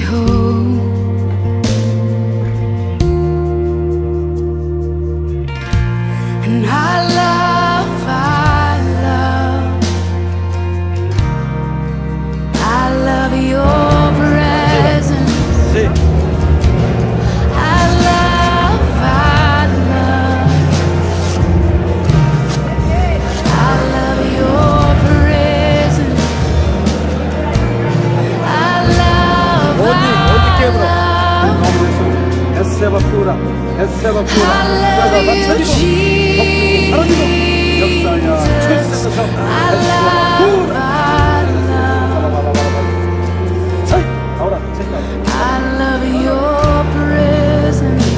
home. And I love your presence. I love your presence. Receba cura, receba cura. I love your presence.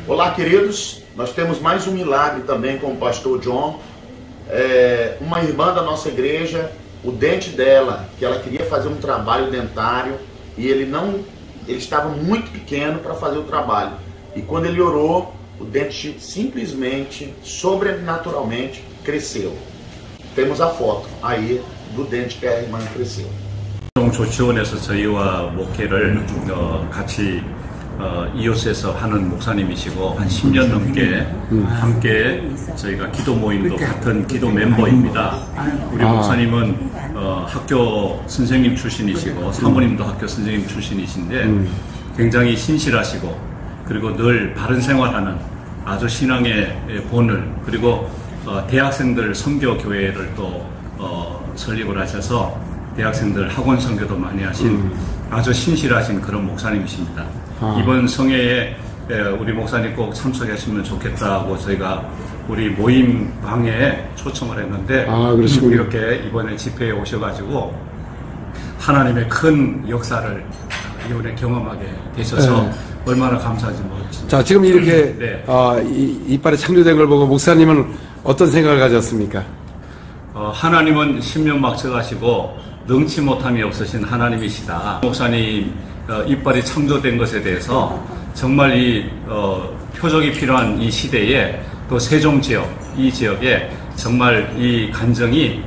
Olá, queridos. Nós temos mais um milagre também com o pastor John. Uma irmã da nossa igreja, o dente dela, que ela queria fazer um trabalho dentário e ele estava muito pequeno para fazer o trabalho. E quando ele orou, o dente simplesmente, sobrenaturalmente, cresceu. Temos a foto aí do dente que a irmã cresceu. 조치원에서 저희와 목회를 같이 이웃에서 하는 목사님이시고 한 10년 넘게 함께 저희가 기도 모임도 같은 기도 멤버입니다. 우리 목사님은 학교 선생님 출신이시고 사모님도 학교 선생님 출신이신데 굉장히 신실하시고 그리고 늘 바른 생활하는 아주 신앙의 본을 그리고 대학생들 선교 교회를 또 설립을 하셔서 대학생들 학원 선교도 많이 하신 아주 신실하신 그런 목사님이십니다. 이번 성회에 우리 목사님 꼭 참석하시면 좋겠다고 저희가 우리 모임 방에 초청을 했는데 이렇게 이번에 집회에 오셔가지고 하나님의 큰 역사를 이번에 경험하게 되셔서 얼마나 감사한지 모르겠습니다. 자, 지금 이렇게 이빨에 창조된 걸 보고 목사님은 어떤 생각을 가졌습니까? 하나님은 신명막측하시고 능치 못함이 없으신 하나님이시다. 목사님 이빨이 창조된 것에 대해서 정말 이 표적이 필요한 이 시대에 또 세종 지역 이 지역에 정말 이 간증이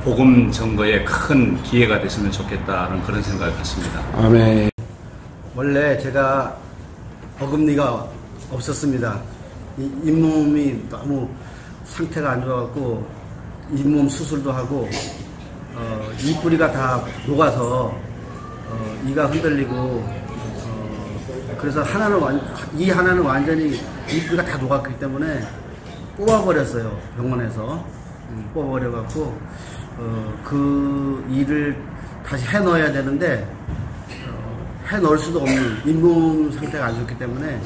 복음 전거에 큰 기회가 됐으면 좋겠다는 그런 생각을 갖습니다. 아멘. 원래 제가 어금니가 없었습니다. 잇몸이 너무 상태가 안 좋아갖고 잇몸 수술도 하고 이뿌리가 다 녹아서 이가 흔들리고 그래서 이 하나는 완전히 이뿌리가 다 녹았기 때문에 뽑아버렸어요. 병원에서 뽑아버려갖고 그 이를 다시 해 넣어야 되는데 해 넣을 수도 없는 잇몸 상태가 안 좋기 때문에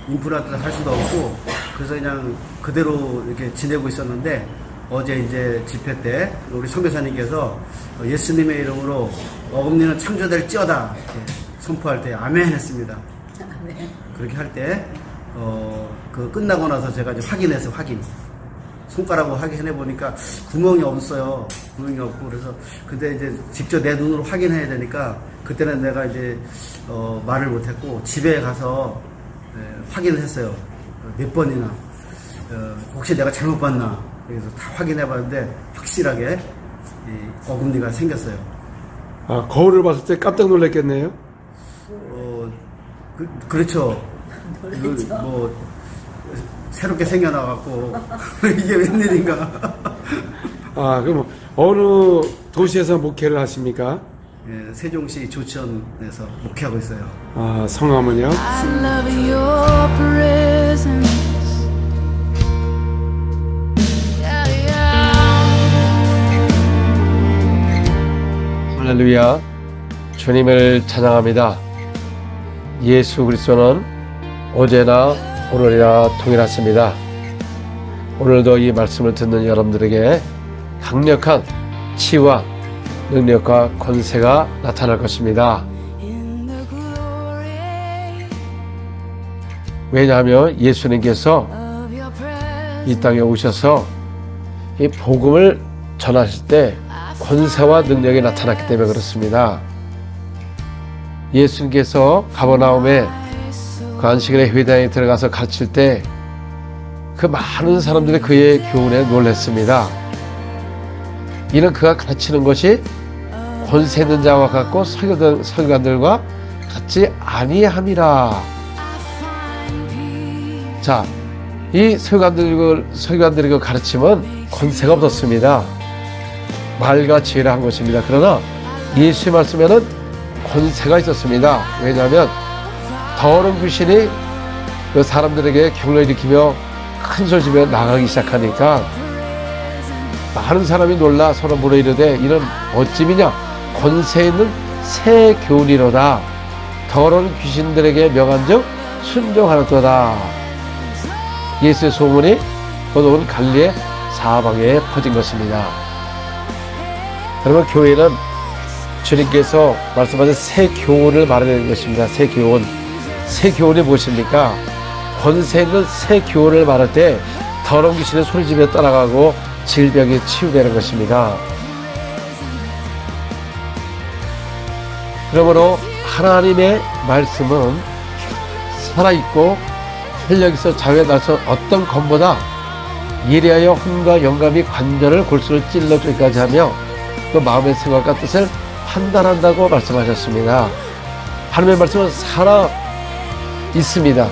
임플란트를 할 수도 없고 그래서 그냥 그대로 이렇게 지내고 있었는데 어제 이제 집회 때 우리 선교사님께서 예수님의 이름으로 어금니는 창조될지어다 이렇게 선포할 때 아멘 했습니다. 아멘. 그렇게 할 때 그 끝나고 나서 제가 이제 확인해서 손가락으로 확인해 보니까 구멍이 없어요. 구멍이 없고 그래서 근데 이제 직접 내 눈으로 확인해야 되니까 그때는 내가 이제 말을 못했고 집에 가서 확인을 했어요. 몇 번이나 혹시 내가 잘못 봤나 그래서 다 확인해 봤는데 확실하게 이 어금니가 생겼어요. 아, 거울을 봤을 때 깜짝 놀랐겠네요. 그렇죠. 뭐 새롭게 생겨나갖고 이게 웬일인가. 아, 그럼 어느 도시에서 목회를 하십니까? 예, 세종시 조천에서 목회하고 있어요. 아, 성함은요? I love your presence. 할렐루야. 주님을 찬양합니다. 예수 그리스도는 어제나 오늘이나 동일하십니다. 오늘도 이 말씀을 듣는 여러분들에게 강력한 치유와 능력과 권세가 나타날 것입니다. 왜냐하면 예수님께서 이 땅에 오셔서 이 복음을 전하실 때 권세와 능력이 나타났기 때문에 그렇습니다. 예수님께서 가버나움에 그 안식일의 회당에 들어가서 가르칠 때 그 많은 사람들이 그의 교훈에 놀랐습니다. 이는 그가 가르치는 것이 권세 있는 자와 같고 서기관들과 같지 아니함이라. 자, 이 서기관들의 가르침은 권세가 없었습니다. 말과 지혜를 한 것입니다. 그러나 예수의 말씀에는 권세가 있었습니다. 왜냐하면 더러운 귀신이 그 사람들에게 경로를 일으키며 큰 소리 지며 나가기 시작하니까 많은 사람이 놀라 서로 물어 이르되 이는 어찌미냐 권세 있는 새 교훈이로다. 더러운 귀신들에게 명한즉 순종하였도다. 예수의 소문이 곧 온 갈릴리 사방에 퍼진 것입니다. 여러분, 교회는 주님께서 말씀하신 새 교훈을 말하는 것입니다. 새 교훈. 새 교훈이 무엇입니까? 권세 있는 새 교훈을 말할 때 더러운 귀신의 소리지며 떠나가고 질병이 치유되는 것입니다. 그러므로 하나님의 말씀은 살아있고 활력있어 자유에 나서 어떤 검보다 예리하여 혼과 영감이 관절을 골수를 찔러주기까지 하며 또 마음의 생각과 뜻을 판단한다고 말씀하셨습니다. 하나님의 말씀은 살아 있습니다.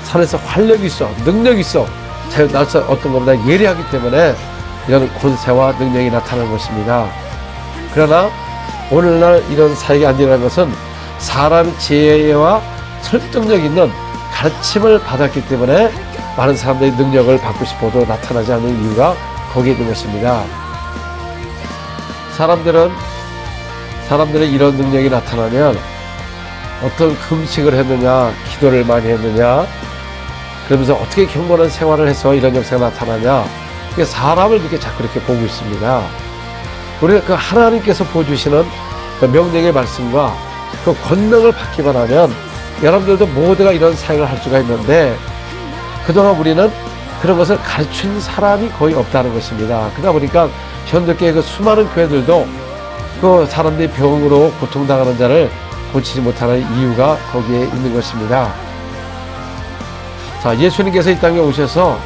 산에서 활력이 있어, 능력이 있어, 자유 나서 어떤 것보다 예리하기 때문에 이런 권세와 능력이 나타나는 것입니다. 그러나 오늘날 이런 사역이 안 일어나는 것은 사람의 지혜와 설득력 있는 가르침을 받았기 때문에 많은 사람들이 능력을 받고 싶어도 나타나지 않는 이유가 거기에 있는 것입니다. 사람들은 이런 능력이 나타나면 어떤 금식을 했느냐, 기도를 많이 했느냐, 그러면서 어떻게 경건한 생활을 해서 이런 역사가 나타나냐, 이게 사람을 그렇게 자꾸 이렇게 보고 있습니다. 우리가 그 하나님께서 보여주시는 그 명령의 말씀과 그 권능을 받기만 하면 여러분들도 모두가 이런 사역을 할 수가 있는데, 그동안 우리는 그런 것을 가르친 사람이 거의 없다는 것입니다. 그러다 보니까 현대교회 그 수많은 교회들도 그 사람들이 병으로 고통당하는 자를 고치지 못하는 이유가 거기에 있는 것입니다. 자, 예수님께서 이 땅에 오셔서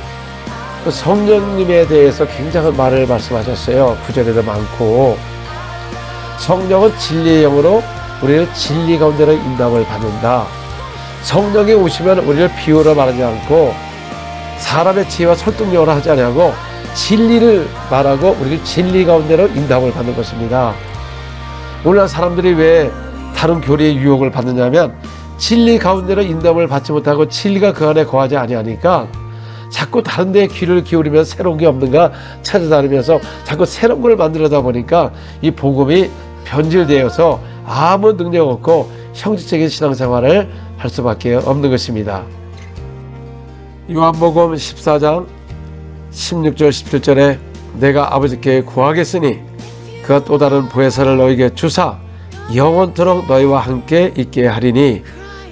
그 성령님에 대해서 굉장한 말을 말씀하셨어요. 구절에도 많고, 성령은 진리의 영으로 우리를 진리 가운데로 인도함을 받는다. 성령이 오시면 우리를 비유로 말하지 않고 사람의 지혜와 설득력으로 하지 아니하고 진리를 말하고 우리를 진리 가운데로 인도함을 받는 것입니다. 오늘날 사람들이 왜 다른 교리의 유혹을 받느냐면 진리 가운데로 인도함을 받지 못하고 진리가 그 안에 거하지 아니하니까 자꾸 다른 데에 귀를 기울이면 새로운 게 없는가 찾아다니면서 자꾸 새로운 걸 만들어다 보니까 이 복음이 변질되어서 아무 능력 없고 형식적인 신앙생활을 할 수밖에 없는 것입니다. 요한복음 14장 16절 17절에 내가 아버지께 구하겠으니 그가 또 다른 보혜사를 너희에게 주사 영원토록 너희와 함께 있게 하리니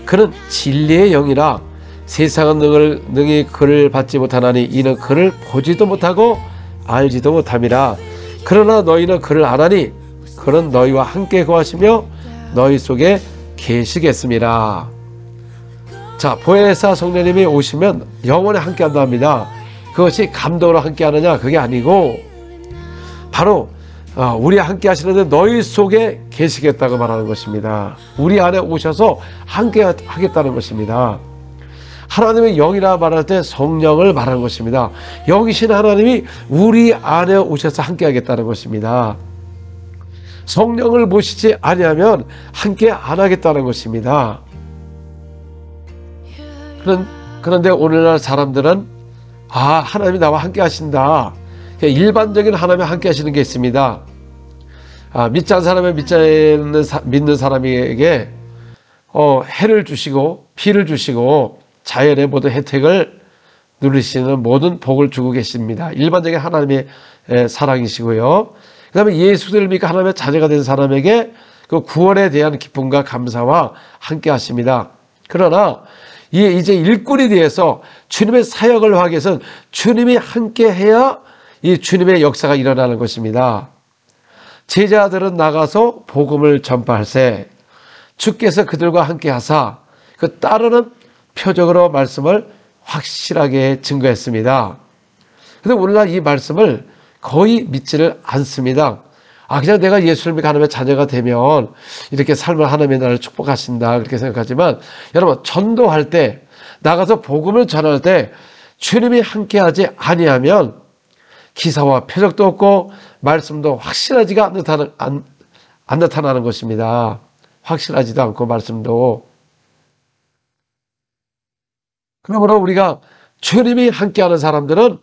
그는 진리의 영이라 세상은 능히 그를 받지 못하나니 이는 그를 보지도 못하고 알지도 못함이라. 그러나 너희는 그를 아나니 그는 너희와 함께 거하시며 너희 속에 계시겠습니다. 자, 보혜사 성령님이 오시면 영원히 함께 한다 합니다. 그것이 감동으로 함께 하느냐, 그게 아니고 바로 우리 함께 하시는데 너희 속에 계시겠다고 말하는 것입니다. 우리 안에 오셔서 함께 하겠다는 것입니다. 하나님의 영이라 말할 때 성령을 말하는 것입니다. 영이신 하나님이 우리 안에 오셔서 함께 하겠다는 것입니다. 성령을 모시지 아니하면 함께 안 하겠다는 것입니다. 그런데 오늘날 사람들은 하나님이 나와 함께 하신다. 일반적인 하나님이 함께 하시는 게 있습니다. 믿지 않는 사람의 믿는 사람에게 해를 주시고 피를 주시고 자연의 모든 혜택을 누리시는 모든 복을 주고 계십니다. 일반적인 하나님의 사랑이시고요. 그 다음에 예수를 믿고 하나님의 자녀가 된 사람에게 그 구원에 대한 기쁨과 감사와 함께 하십니다. 그러나 이제 일꾼이 되어서 주님의 사역을 하기 위해서는 주님이 함께 해야 이 주님의 역사가 일어나는 것입니다. 제자들은 나가서 복음을 전파할세 주께서 그들과 함께 하사 그 따르는 표적으로 말씀을 확실하게 증거했습니다. 그런데 오늘날 이 말씀을 거의 믿지를 않습니다. 그냥 내가 예수를 믿고 하나님의 자녀가 되면 이렇게 삶을 하나님의 나를 축복하신다 그렇게 생각하지만 여러분 전도할 때 나가서 복음을 전할 때 주님이 함께하지 아니하면 기사와 표적도 없고 말씀도 확실하지가 안 나타나는 것입니다. 확실하지도 않고 말씀도. 그러므로 우리가 주님이 함께하는 사람들은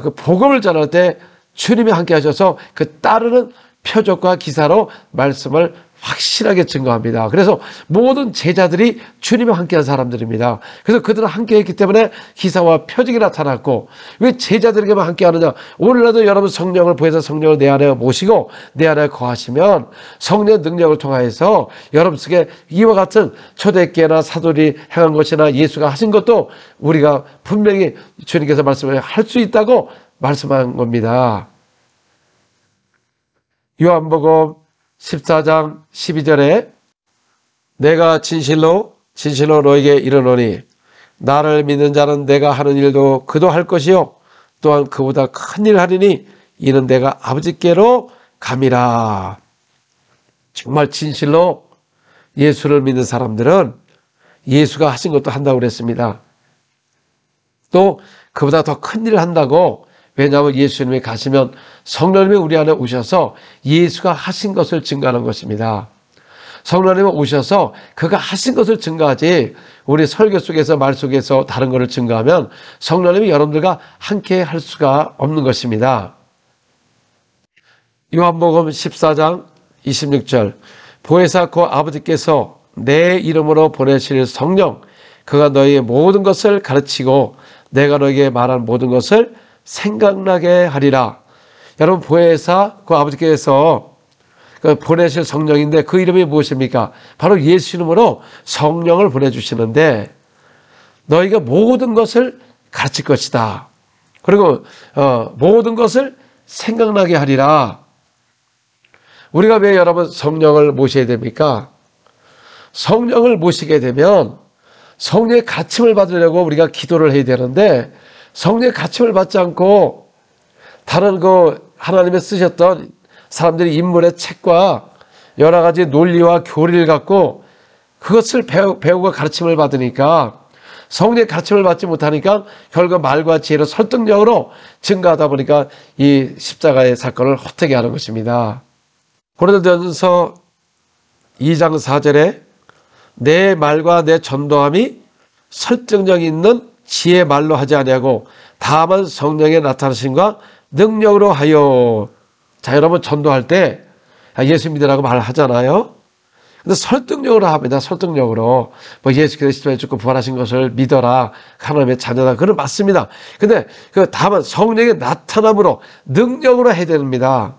그 복음을 전할 때 주님이 함께 하셔서 그 따르는 표적과 기사로 말씀을 확실하게 증거합니다. 그래서 모든 제자들이 주님과 함께한 사람들입니다. 그래서 그들은 함께했기 때문에 기사와 표적이 나타났고, 왜 제자들에게만 함께하느냐? 오늘날도 여러분 성령을 보여서 성령을 내 안에 모시고 내 안에 거하시면 성령의 능력을 통하여서 여러분 속에 이와 같은 초대교회나 사도들이 행한 것이나 예수가 하신 것도 우리가 분명히 주님께서 말씀을 할 수 있다고 말씀한 겁니다. 요한복음 14장 12절에 내가 진실로 너에게 이르노니 나를 믿는 자는 내가 하는 일도 그도 할 것이요 또한 그보다 큰 일 하리니 이는 내가 아버지께로 감이라. 정말 진실로 예수를 믿는 사람들은 예수가 하신 것도 한다고 그랬습니다. 또 그보다 더 큰 일을 한다고. 왜냐하면 예수님이 가시면 성령님이 우리 안에 오셔서 예수가 하신 것을 증거하는 것입니다. 성령님이 오셔서 그가 하신 것을 증거하지 우리 설교 속에서 말 속에서 다른 것을 증거하면 성령님이 여러분들과 함께 할 수가 없는 것입니다. 요한복음 14장 26절 보혜사 곧 아버지께서 내 이름으로 보내실 성령 그가 너희의 모든 것을 가르치고 내가 너에게 말한 모든 것을 생각나게 하리라. 여러분 보혜사 그 아버지께서 보내실 성령인데 그 이름이 무엇입니까? 바로 예수 이름으로 성령을 보내주시는데 너희가 모든 것을 가르칠 것이다. 그리고 모든 것을 생각나게 하리라. 우리가 왜 여러분 성령을 모셔야 됩니까? 성령을 모시게 되면 성령의 가르침을 받으려고 우리가 기도를 해야 되는데 성령의 가르침을 받지 않고 다른 하나님의 쓰셨던 사람들이 인물의 책과 여러 가지 논리와 교리를 갖고 그것을 배우고 가르침을 받으니까 성령의 가르침을 받지 못하니까 결국 말과 지혜로 설득력으로 증가하다 보니까 이 십자가의 사건을 헛되게 하는 것입니다. 고린도전서 2장 4절에 내 말과 내 전도함이 설득력 있는 지혜 말로 하지 아니하고 다만 성령의 나타나심과 능력으로 하여. 자, 여러분 전도할 때 예수 믿으라고 말하잖아요. 근데 설득력으로 합니다. 설득력으로 뭐 예수께서 십자가에 죽고 부활하신 것을 믿어라. 하나님의 자녀다. 그건 맞습니다. 근데 다만 성령의 나타남으로 능력으로 해야 됩니다.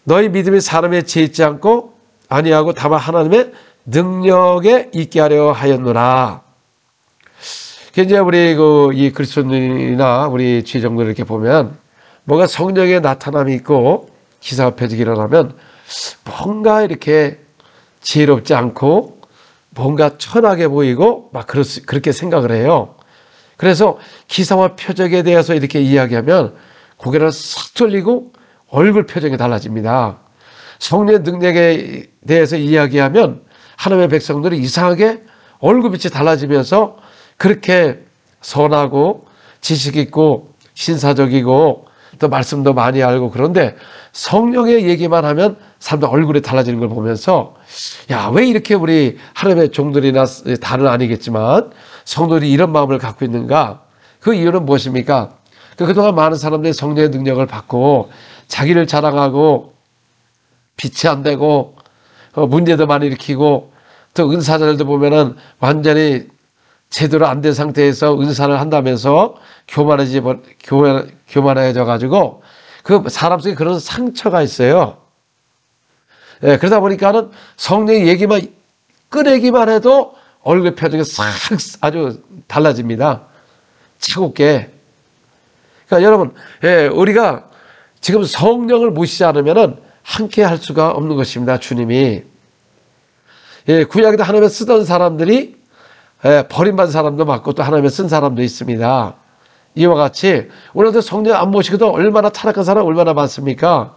너희 믿음이 사람의 지혜 있지 않고 아니하고 다만 하나님의 능력에 있게 하려 하였노라. 이제 우리 이 그리스도인이나 우리 지정들 이렇게 보면 뭔가 성령의 나타남이 있고 기사와 표적이 일어나면 뭔가 이렇게 지혜롭지 않고 뭔가 천하게 보이고 막 그렇게 생각을 해요. 그래서 기사와 표적에 대해서 이렇게 이야기하면 고개를 싹 돌리고 얼굴 표정이 달라집니다. 성령의 능력에 대해서 이야기하면 하나님의 백성들이 이상하게 얼굴빛이 달라지면서 그렇게 선하고 지식 있고 신사적이고 또 말씀도 많이 알고 그런데 성령의 얘기만 하면 사람들 얼굴이 달라지는 걸 보면서 야, 왜 이렇게 우리 하나님의 종들이나 다는 아니겠지만 성도들이 이런 마음을 갖고 있는가? 그 이유는 무엇입니까? 그동안 많은 사람들이 성령의 능력을 받고 자기를 자랑하고 빛이 안 되고 문제도 많이 일으키고 또 은사자들도 보면은 완전히 제대로 안 된 상태에서 은사를 한다면서 교만해져 가지고 그 사람 속에 그런 상처가 있어요. 예, 그러다 보니까는 성령의 얘기만 꺼내기만 해도 얼굴 표정이 싹 아주 달라집니다. 차갑게. 그러니까 여러분, 예, 우리가 지금 성령을 모시지 않으면은 함께 할 수가 없는 것입니다. 주님이. 예, 구약에도 하나님의 쓰던 사람들이 버림받은 사람도 많고 또 하나님의 쓴 사람도 있습니다. 이와 같이 오늘도 성령 안 모시고도 얼마나 타락한 사람 얼마나 많습니까?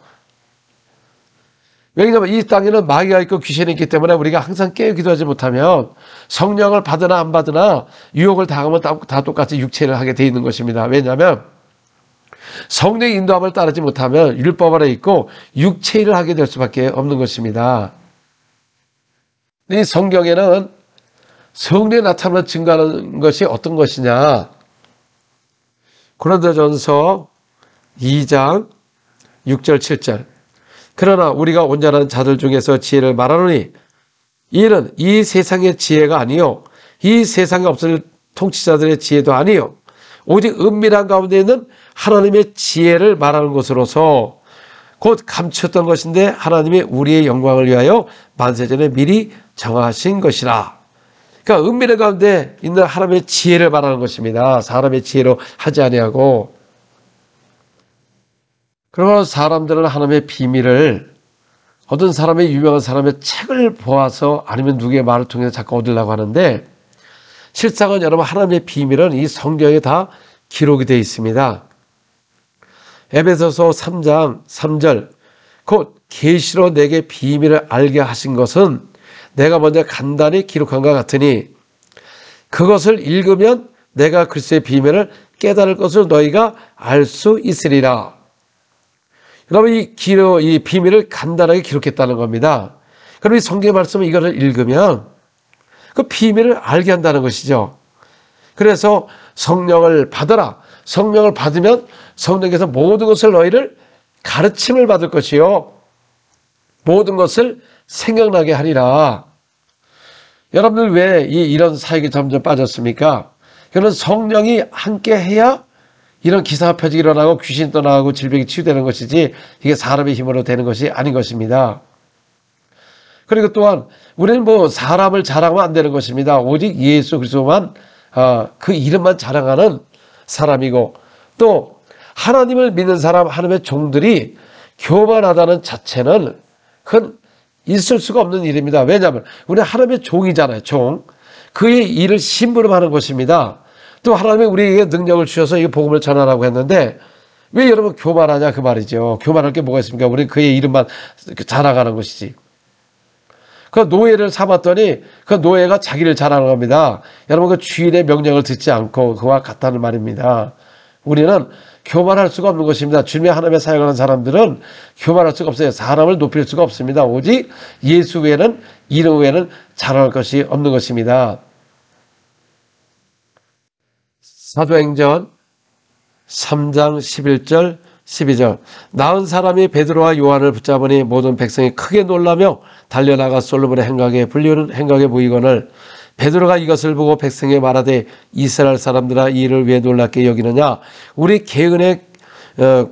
왜냐하면 이 땅에는 마귀가 있고 귀신이 있기 때문에 우리가 항상 깨어 기도하지 못하면 성령을 받으나 안 받으나 유혹을 당하면 다 똑같이 육체를 하게 돼 있는 것입니다. 왜냐하면 성령의 인도함을 따르지 못하면 율법 아래 있고 육체일을 하게 될 수밖에 없는 것입니다. 이 성경에는 성령의 나타남을 증거하는 것이 어떤 것이냐? 고린도전서 2장 6절 7절 그러나 우리가 온전한 자들 중에서 지혜를 말하노니 이는 이 세상의 지혜가 아니요 이 세상에 없을 통치자들의 지혜도 아니요 오직 은밀한 가운데 있는 하나님의 지혜를 말하는 것으로서 곧 감추었던 것인데 하나님이 우리의 영광을 위하여 만세전에 미리 정하신 것이라. 그러니까 은밀한 가운데 있는 하나님의 지혜를 말하는 것입니다. 사람의 지혜로 하지 아니하고. 그러나 사람들은 하나님의 비밀을 어떤 사람의 유명한 사람의 책을 보아서 아니면 누구의 말을 통해서 자꾸 얻으려고 하는데 실상은 여러분 하나님의 비밀은 이 성경에 다 기록이 되어 있습니다. 에베소서 3장 3절 곧 계시로 내게 비밀을 알게 하신 것은 내가 먼저 간단히 기록한 것 같으니 그것을 읽으면 내가 그리스도의 비밀을 깨달을 것을 너희가 알 수 있으리라. 여러분 이 비밀을 간단하게 기록했다는 겁니다. 그럼 이 성경 말씀은 이거를 읽으면 그 비밀을 알게 한다는 것이죠. 그래서 성령을 받으라. 성령을 받으면 성령께서 모든 것을 너희를 가르침을 받을 것이요 모든 것을 생각나게 하리라. 여러분들 왜 이런 사역에 점점 빠졌습니까? 그는 성령이 함께 해야 이런 기사가 펴지기 일어나고 귀신이 떠나가고 질병이 치유되는 것이지 이게 사람의 힘으로 되는 것이 아닌 것입니다. 그리고 또한 우리는 사람을 자랑하면 안 되는 것입니다. 오직 예수 그리스도만 그 이름만 자랑하는 사람이고 또 하나님을 믿는 사람 하나님의 종들이 교만하다는 자체는 그건 있을 수가 없는 일입니다. 왜냐하면 우리는 하나님의 종이잖아요. 종. 그의 일을 심부름하는 것입니다. 또 하나님이 우리에게 능력을 주셔서 이 복음을 전하라고 했는데 왜 여러분 교만하냐 그 말이죠. 교만할 게 뭐가 있습니까? 우리는 그의 이름만 자랑하는 것이지. 그 노예를 삼았더니 그 노예가 자기를 자랑하는 겁니다. 여러분 그 주인의 명령을 듣지 않고 그와 같다는 말입니다. 우리는 교만할 수가 없는 것입니다. 주님의 하나님의 사역하는 사람들은 교만할 수가 없어요. 사람을 높일 수가 없습니다. 오직 예수 외에는 이름 외에는 자랑할 것이 없는 것입니다. 사도행전 3장 11절 12절 나은 사람이 베드로와 요한을 붙잡으니 모든 백성이 크게 놀라며 달려나가 솔로몬의 행각에 보이거늘 베드로가 이것을 보고 백성에 말하되 이스라엘 사람들아 이 일을 왜 놀랍게 여기느냐 우리 개은의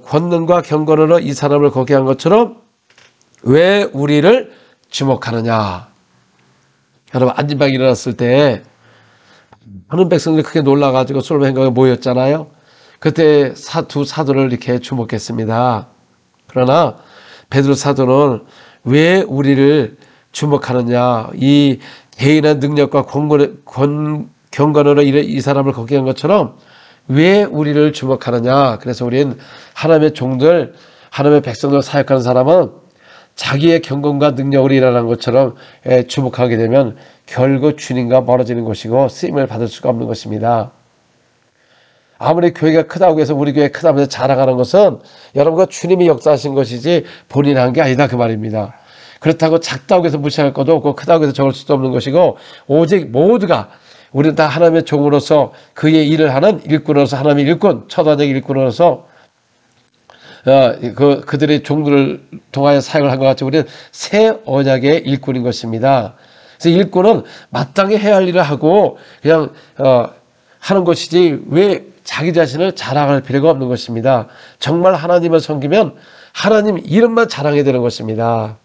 권능과 경건으로 이 사람을 걷게 한 것처럼 왜 우리를 주목하느냐. 여러분 안진방이 일어났을 때 많은 백성들이 크게 놀라가지고 솔로몬 행각에 모였잖아요. 그때 두 사도를 이렇게 주목했습니다. 그러나 베드로 사도는 왜 우리를 주목하느냐 이 개인의 능력과 경건으로 이 사람을 걷게 한 것처럼 왜 우리를 주목하느냐. 그래서 우리는 하나님의 종들 하나님의 백성들 사역하는 사람은 자기의 경건과 능력으로 일어난 것처럼 주목하게 되면 결국 주님과 멀어지는 것이고 쓰임을 받을 수가 없는 것입니다. 아무리 교회가 크다고 해서 우리 교회 크다고 해서 자랑하는 것은 여러분과 주님이 역사하신 것이지 본인이 한 게 아니다 그 말입니다. 그렇다고 작다고 해서 무시할 것도 없고 크다고 해서 적을 수도 없는 것이고 오직 모두가 우리는 다 하나님의 종으로서 그의 일을 하는 일꾼으로서 하나님의 일꾼 처단적 일꾼으로서 그들의 종들을 통하여 사역을 한 것 같이 우리는 새 언약의 일꾼인 것입니다. 그래서 일꾼은 마땅히 해야 할 일을 하고 그냥 하는 것이지 왜 자기 자신을 자랑할 필요가 없는 것입니다. 정말 하나님을 섬기면 하나님 이름만 자랑해야 되는 것입니다.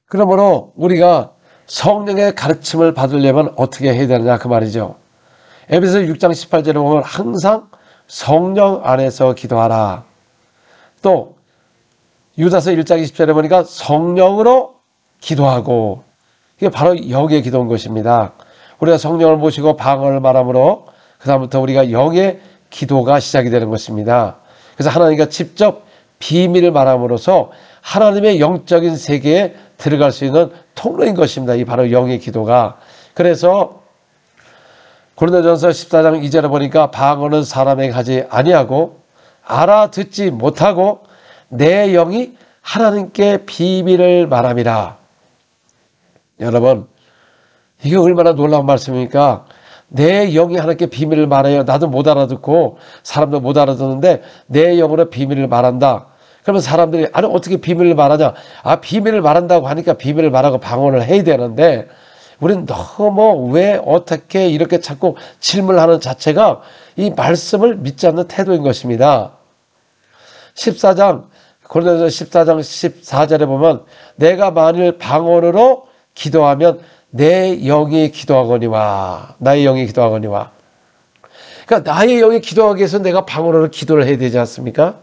그러므로 우리가 성령의 가르침을 받으려면 어떻게 해야 되느냐 그 말이죠. 에베소 6장 18절에 보면 항상 성령 안에서 기도하라. 또 유다서 1장 20절에 보니까 성령으로 기도하고 이게 바로 영의 기도인 것입니다. 우리가 성령을 모시고 방언을 말함으로 그 다음부터 우리가 영의 기도가 시작이 되는 것입니다. 그래서 하나님과 직접 비밀을 말함으로써 하나님의 영적인 세계에 들어갈 수 있는 통로인 것입니다. 이 바로 영의 기도가. 그래서 고린도전서 14장 2절에 보니까 방언은 사람에게 하지 아니하고 알아듣지 못하고 내 영이 하나님께 비밀을 말함이라. 여러분 이게 얼마나 놀라운 말씀입니까? 내 영이 하나님께 비밀을 말해요. 나도 못 알아듣고 사람도 못 알아듣는데 내 영으로 비밀을 말한다. 그러면 사람들이 아니 어떻게 비밀을 말하냐? 아 비밀을 말한다고 하니까 비밀을 말하고 방언을 해야 되는데 우리는 너무 왜 어떻게 이렇게 자꾸 질문하는 자체가 이 말씀을 믿지 않는 태도인 것입니다. 14장 고린도전서 14장 14절에 보면 내가 만일 방언으로 기도하면 내 영이 기도하거니와 나의 영이 기도하거니와 그러니까 나의 영이 기도하기 위해서 내가 방언으로 기도를 해야 되지 않습니까?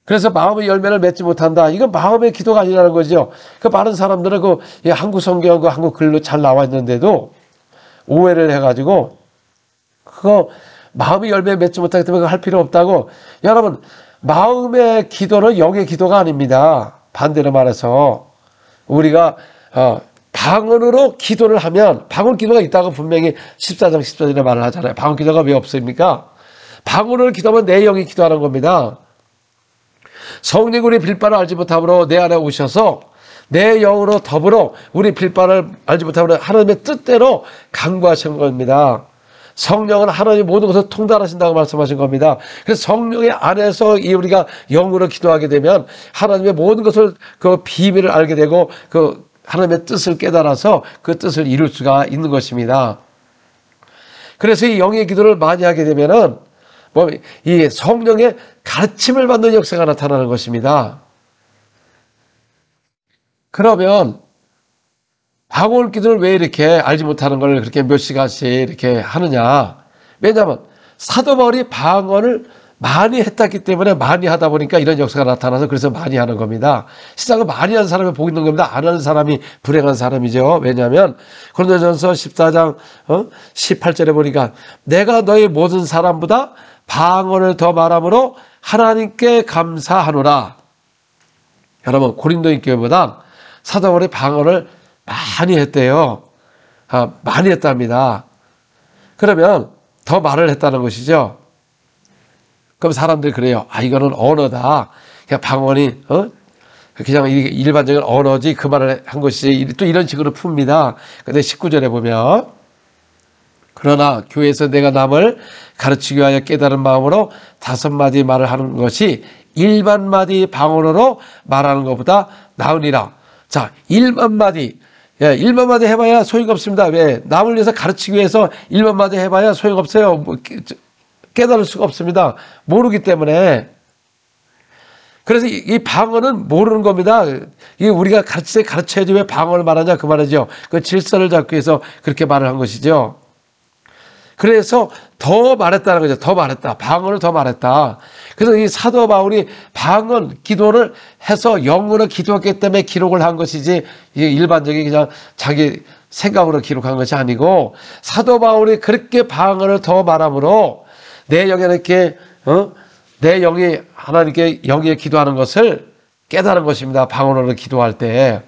그래서 마음의 열매를 맺지 못한다. 이건 마음의 기도가 아니라는 거죠. 그 많은 사람들은 그 한국 성경, 그 한국 글로 잘 나와 있는데도 오해를 해가지고 그거 마음의 열매 맺지 못하기 때문에 그거 할 필요 없다고. 여러분 마음의 기도는 영의 기도가 아닙니다. 반대로 말해서 우리가 방언으로 기도를 하면 방언 기도가 있다고 분명히 14장 14절에 말을 하잖아요. 방언 기도가 왜 없습니까? 방언으로 기도하면 내 영이 기도하는 겁니다. 성령이 우리 빌바를 알지 못함으로 내 안에 오셔서 내 영으로 더불어 우리 빌바를 알지 못함으로 하나님의 뜻대로 강구하신 겁니다. 성령은 하나님 모든 것을 통달하신다고 말씀하신 겁니다. 그래서 성령의 안에서 우리가 영으로 기도하게 되면 하나님의 모든 것을 그 비밀을 알게 되고 그 하나님의 뜻을 깨달아서 그 뜻을 이룰 수가 있는 것입니다. 그래서 이 영의 기도를 많이 하게 되면은 이 성령의 가르침을 받는 역사가 나타나는 것입니다. 그러면 방언 기도를 왜 이렇게 알지 못하는 걸 그렇게 몇 시간씩 이렇게 하느냐? 왜냐하면 사도 바울이 방언을 많이 했기 때문에 많이 하다 보니까 이런 역사가 나타나서 그래서 많이 하는 겁니다. 세상을 많이 하는 사람이 복 있는 겁니다. 안 하는 사람이 불행한 사람이죠. 왜냐하면 고린도전서 14장 18절에 보니까 내가 너희 모든 사람보다 방언을 더 말함으로 하나님께 감사하노라. 여러분 고린도인 교회보다 사도 바울이 방언을 많이 했대요. 많이 했답니다. 그러면 더 말을 했다는 것이죠. 그럼 사람들이 그래요. 이거는 언어다. 그냥 방언이 그냥 일반적인 언어지 그 말을 한 것이 또 이런 식으로 풉니다. 근데 19절에 보면 그러나 교회에서 내가 남을 가르치기 위하여 깨달은 마음으로 5마디 말을 하는 것이 1만마디 방언으로 말하는 것보다 나으니라. 자, 1만마디. 1만마디 해봐야 소용이 없습니다. 왜? 남을 위해서 가르치기 위해서 1만마디 해봐야 소용 없어요. 깨달을 수가 없습니다. 모르기 때문에. 그래서 이 방언은 모르는 겁니다. 이게 우리가 가르쳐야지 왜 방언을 말하냐 그 말이죠. 그 질서를 잡기 위해서 그렇게 말을 한 것이죠. 그래서 더 말했다는 거죠. 더 말했다. 방언을 더 말했다. 그래서 이 사도 바울이 방언 기도를 해서 영으로 기도했기 때문에 기록을 한 것이지 이게 일반적인 그냥 자기 생각으로 기록한 것이 아니고 사도 바울이 그렇게 방언을 더 말함으로 내 영에 이렇게 내 영이 하나님께 영에 기도하는 것을 깨달은 것입니다. 방언으로 기도할 때.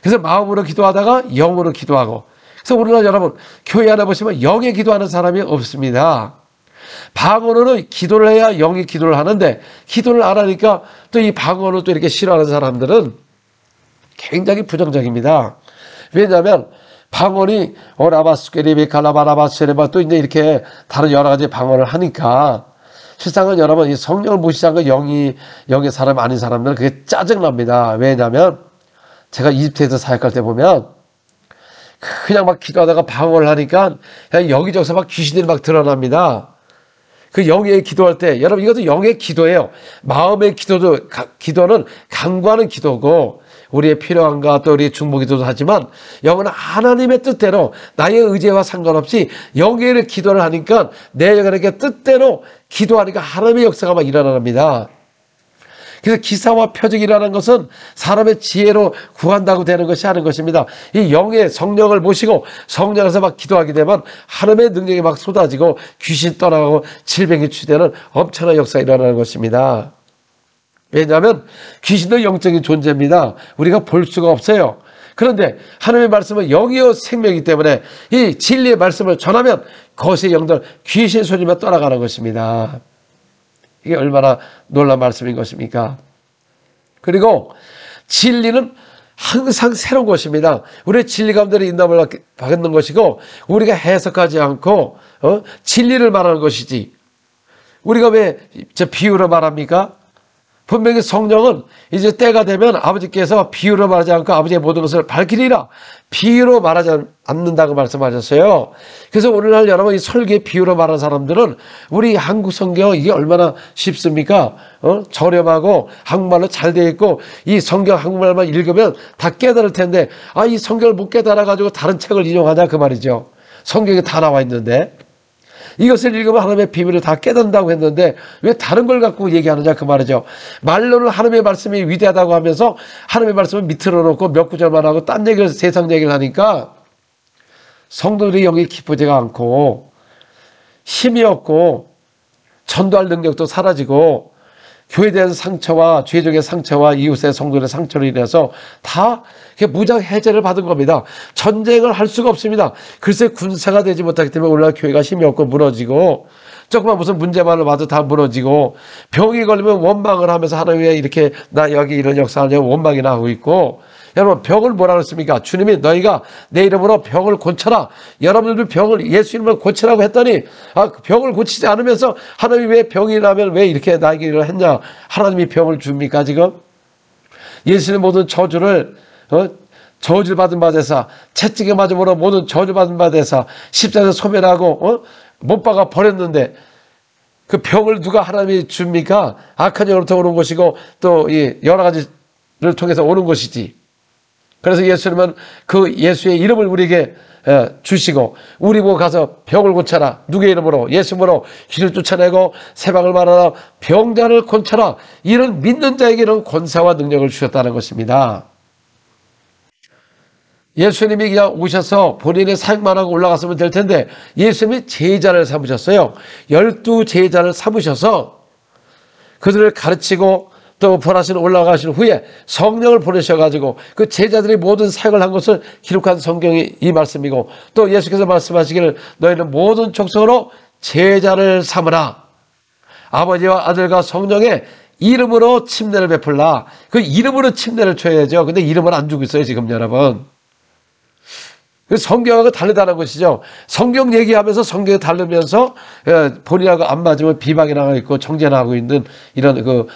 그래서 마음으로 기도하다가 영으로 기도하고. 그래서 오늘날 여러분 교회 안에 보시면 영에 기도하는 사람이 없습니다. 방언으로 기도를 해야 영이 기도를 하는데 기도를 안 하니까 또 이 방언을 또 이렇게 싫어하는 사람들은 굉장히 부정적입니다. 왜냐하면 방언이 오라바스케리비 칼라바라바스레바 또 이제 이렇게 다른 여러 가지 방언을 하니까 실상은 여러분 이 성령을 무시한 거 영의 사람 아닌 사람들은 그게 짜증납니다. 왜냐하면 제가 이집트에서 사역할 때 보면 그냥 막 기도하다가 방언을 하니까 그냥 여기저기서 막 귀신들이 막 드러납니다. 그 영의 기도할 때 여러분 이것도 영의 기도예요. 마음의 기도는 간구하는 기도고 우리의 필요함과 또 우리의 중보기도도 하지만 영은 하나님의 뜻대로 나의 의지와 상관없이 영의 기도를 하니까 내 영의 뜻대로 기도하니까 하나님의 역사가 막 일어납니다. 그래서 기사와 표적이라는 것은 사람의 지혜로 구한다고 되는 것이 아닌 것입니다. 이 영의 성령을 모시고 성령에서 막 기도하게 되면 하나님의 능력이 막 쏟아지고 귀신 떠나가고 질병이 치유되는 엄청난 역사가 일어나는 것입니다. 왜냐하면 귀신도 영적인 존재입니다. 우리가 볼 수가 없어요. 그런데 하나님의 말씀은 영이요 생명이기 때문에 이 진리의 말씀을 전하면 거센 영들 귀신 소리만 떠나가는 것입니다. 이게 얼마나 놀라운 말씀인 것입니까? 그리고 진리는 항상 새로운 것입니다. 우리의 진리 가운데 인도함을 받는 것이고 우리가 해석하지 않고 진리를 말하는 것이지 우리가 왜 저 비유로 말합니까? 분명히 성령은 이제 때가 되면 아버지께서 비유로 말하지 않고 아버지의 모든 것을 밝히리라. 비유로 말하지 않는다고 말씀하셨어요. 그래서 오늘날 여러분 이 설교에 비유로 말하는 사람들은 우리 한국 성경 이게 얼마나 쉽습니까? 저렴하고 한국말로 잘 되어 있고 이 성경 한국말만 읽으면 다 깨달을 텐데 이 성경을 못 깨달아가지고 다른 책을 인용하냐 그 말이죠. 성경에 다 나와 있는데 이것을 읽으면 하나님의 비밀을 다 깨닫는다고 했는데 왜 다른 걸 갖고 얘기하느냐 그 말이죠. 말로는 하나님의 말씀이 위대하다고 하면서 하나님의 말씀을 밑으로 놓고 몇 구절만 하고 딴 얘기를 세상 얘기를 하니까 성도들이 영이 기쁘지가 않고 힘이 없고 전도할 능력도 사라지고 교회에 대한 상처와 죄적의 상처와 이웃의 성도의 상처로 인해서 다 무장 해제를 받은 겁니다. 전쟁을 할 수가 없습니다. 글쎄 군사가 되지 못하기 때문에 오늘날 교회가 힘이 없고 무너지고 조금만 무슨 문제만을 봐도 다 무너지고 병이 걸리면 원망을 하면서 하나님 왜 이렇게 나 여기 이런 역사하냐고 원망이나 하고 있고 여러분 병을 뭐라고 했습니까? 주님이 너희가 내 이름으로 병을 고쳐라. 여러분들도 병을 예수 이름으로 고치라고 했더니 병을 고치지 않으면서 하나님이 왜 병이 나면 왜 이렇게 나에게 일을 했냐. 하나님이 병을 줍니까 지금? 예수님 모든 저주를 저주를 받은 바 되사 채찍에 맞음으로 모든 저주 받은 바 되사 십자가에서 소멸하고 못 박아 버렸는데 그 병을 누가 하나님이 줍니까? 악한 영으로부터 오는 것이고 또 이 여러 가지를 통해서 오는 것이지. 그래서 예수님은 그 예수의 이름을 우리에게 주시고 우리 보고 가서 병을 고쳐라. 누구의 이름으로? 예수 이름으로 귀를 쫓아내고 새방을 말하라. 병자를 고쳐라. 이런 믿는 자에게는 권세와 능력을 주셨다는 것입니다. 예수님이 그냥 오셔서 본인의 사역만 하고 올라갔으면 될 텐데 예수님이 제자를 삼으셨어요. 12제자를 삼으셔서 그들을 가르치고 또 부활하신 올라가신 후에 성령을 보내셔가지고 그 제자들이 모든 사역을 한 것을 기록한 성경이 이 말씀이고 또 예수께서 말씀하시기를 너희는 모든 족속으로 제자를 삼으라. 아버지와 아들과 성령의 이름으로 침례를 베풀라. 그 이름으로 침례를 줘야죠. 근데 이름을 안 주고 있어요 지금 여러분. 성경하고 다르다는 것이죠. 성경 얘기하면서 성경에 다르면서 본인하고 안 맞으면 비방이 나가고 있고 정죄나가고 있는 이런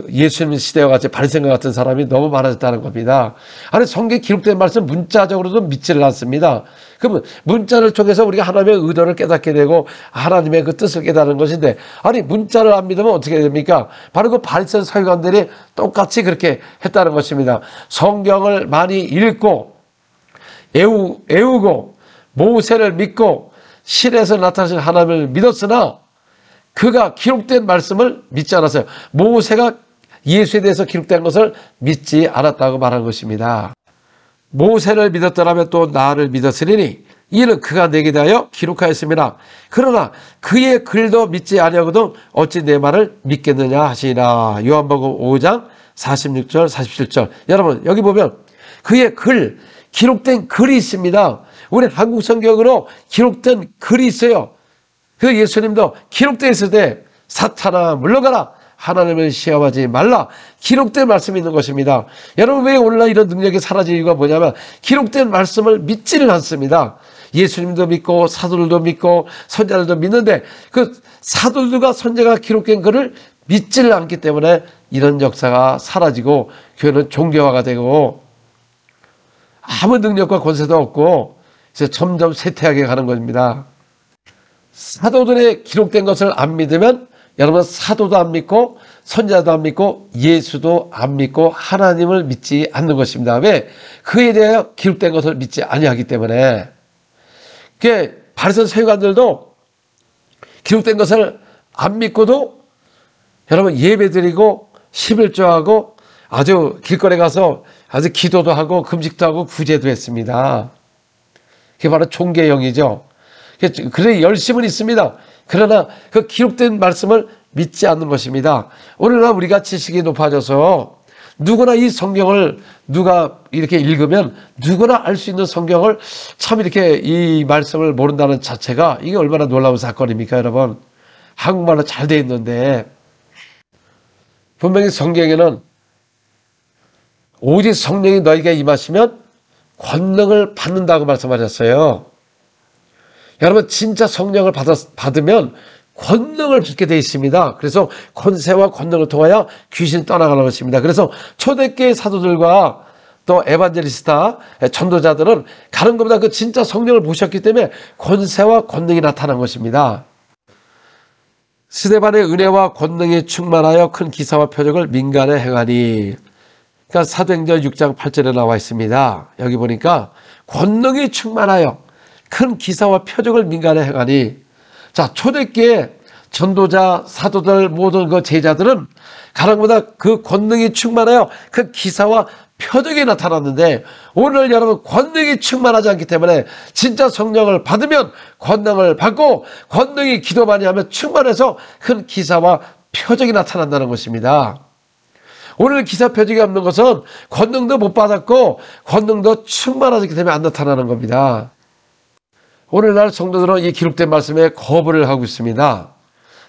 예수님 시대와 같이 바리새인과 같은 사람이 너무 많아졌다는 겁니다. 아니 성경에 기록된 말씀 문자적으로도 믿지를 않습니다. 그러면 문자를 통해서 우리가 하나님의 의도를 깨닫게 되고 하나님의 그 뜻을 깨닫는 것인데 아니 문자를 안 믿으면 어떻게 됩니까? 바로 그 바리새인 서기관들이 똑같이 그렇게 했다는 것입니다. 성경을 많이 읽고 애우고 모세를 믿고 실에서 나타나신 하나님을 믿었으나 그가 기록된 말씀을 믿지 않았어요. 모세가 예수에 대해서 기록된 것을 믿지 않았다고 말한 것입니다. 모세를 믿었더라면 또 나를 믿었으리니 이는 그가 내게 대하여 기록하였습니다. 그러나 그의 글도 믿지 아니하거든 어찌 내 말을 믿겠느냐 하시니라. 요한복음 5장 46절 47절. 여러분 여기 보면 그의 글 기록된 글이 있습니다. 우리 한국 성경으로 기록된 글이 있어요. 그 예수님도 기록되어 있을 때 사탄아 물러가라. 하나님을 시험하지 말라. 기록된 말씀이 있는 것입니다. 여러분 왜 오늘날 이런 능력이 사라진 이유가 뭐냐면 기록된 말씀을 믿지를 않습니다. 예수님도 믿고 사도들도 믿고 선자들도 믿는데 그 사도들과 선자가 기록된 글을 믿지를 않기 때문에 이런 역사가 사라지고 교회는 종교화가 되고 아무 능력과 권세도 없고 이제 점점 쇠퇴하게 가는 겁니다. 사도들의 기록된 것을 안 믿으면 여러분 사도도 안 믿고 선자도 안 믿고 예수도 안 믿고 하나님을 믿지 않는 것입니다. 왜? 그에 대하여 기록된 것을 믿지 아니하기 때문에. 바리새인 서기관들도 기록된 것을 안 믿고도 여러분 예배드리고 11조하고 아주 길거리 가서 아주 기도도 하고 금식도 하고 구제도 했습니다. 그게 바로 종교형이죠. 그래 열심은 있습니다. 그러나 그 기록된 말씀을 믿지 않는 것입니다. 오늘날 우리가 지식이 높아져서 누구나 이 성경을 누가 이렇게 읽으면 누구나 알 수 있는 성경을 참 이렇게 이 말씀을 모른다는 자체가 이게 얼마나 놀라운 사건입니까 여러분. 한국말로 잘 돼 있는데 분명히 성경에는 오직 성령이 너희에게 임하시면 권능을 받는다고 말씀하셨어요. 여러분 진짜 성령을 받으면 권능을 받게 되어 있습니다. 그래서 권세와 권능을 통하여 귀신이 떠나가는 것입니다. 그래서 초대교회 사도들과 또 에반젤리스타, 전도자들은 가는 것보다 그 진짜 성령을 보셨기 때문에 권세와 권능이 나타난 것입니다. 스데반의 은혜와 권능이 충만하여 큰 기사와 표적을 민간에 행하니, 그러니까 사도행전 6장 8절에 나와 있습니다. 여기 보니까 권능이 충만하여 큰 기사와 표적을 민간에 행하니, 자, 초대교회 전도자, 사도들, 모든 그 제자들은 가는 것보다 그 권능이 충만하여 그 기사와 표적이 나타났는데, 오늘 여러분 권능이 충만하지 않기 때문에 진짜 성령을 받으면 권능을 받고, 권능이 기도 많이 하면 충만해서 큰 기사와 표적이 나타난다는 것입니다. 오늘 기사 표적이 없는 것은 권능도 못 받았고 권능도 충만하기 때문에 안 나타나는 겁니다. 오늘날 성도들은 이 기록된 말씀에 거부를 하고 있습니다.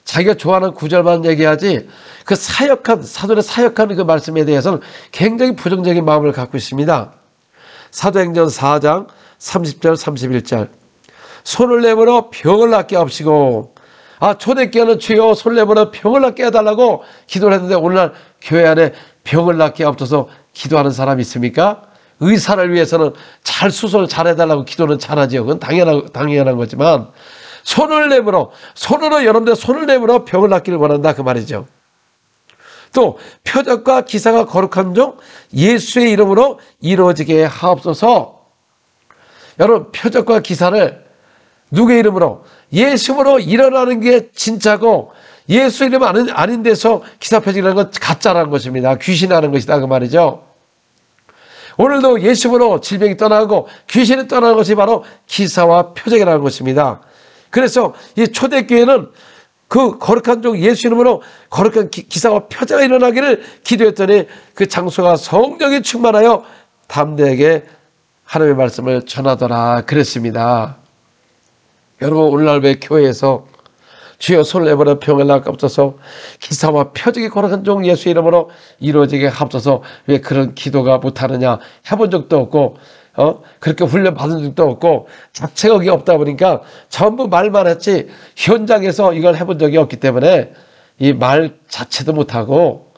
자기가 좋아하는 구절만 얘기하지 그 사역한, 사도의 사역하는 그 말씀에 대해서는 굉장히 부정적인 마음을 갖고 있습니다. 사도행전 4장 30절 31절, 손을 내밀어 병을 낫게 하시고, 초대교회는 주여 손을 내밀어 병을 낫게 해달라고 기도를 했는데, 오늘날 교회 안에 병을 낫게 하옵소서 기도하는 사람이 있습니까? 의사를 위해서는 잘 수술 잘 해달라고 기도는 잘하지요. 그건 당연한 거지만, 손을 내밀어, 손으로, 여러분들 손을 내밀어 병을 낫기를 원한다, 그 말이죠. 또 표적과 기사가 거룩한 종 예수의 이름으로 이루어지게 하옵소서. 여러분, 표적과 기사를 누구의 이름으로? 예수로 일어나는 게 진짜고, 예수 이름 아닌 데서 기사 표적이라는 건 가짜라는 것입니다. 귀신이 하는 것이다, 그 말이죠. 오늘도 예수로 질병이 떠나고 귀신이 떠나는 것이 바로 기사와 표적이라는 것입니다. 그래서 이 초대교회는 그 거룩한 종 예수 이름으로 거룩한 기사와 표적이 일어나기를 기도했더니 그 장소가 성령이 충만하여 담대하게 하나님의 말씀을 전하더라 그랬습니다. 여러분, 오늘날 왜 교회에서 주여 손을 내버려 병을 낫게 하옵소서, 기사와 표적이 거룩한 종 예수 이름으로 이루어지게 하옵소서, 왜 그런 기도가 못하느냐? 해본 적도 없고 그렇게 훈련 받은 적도 없고 자체가 없다 보니까 전부 말만 했지 현장에서 이걸 해본 적이 없기 때문에 이 말 자체도 못하고,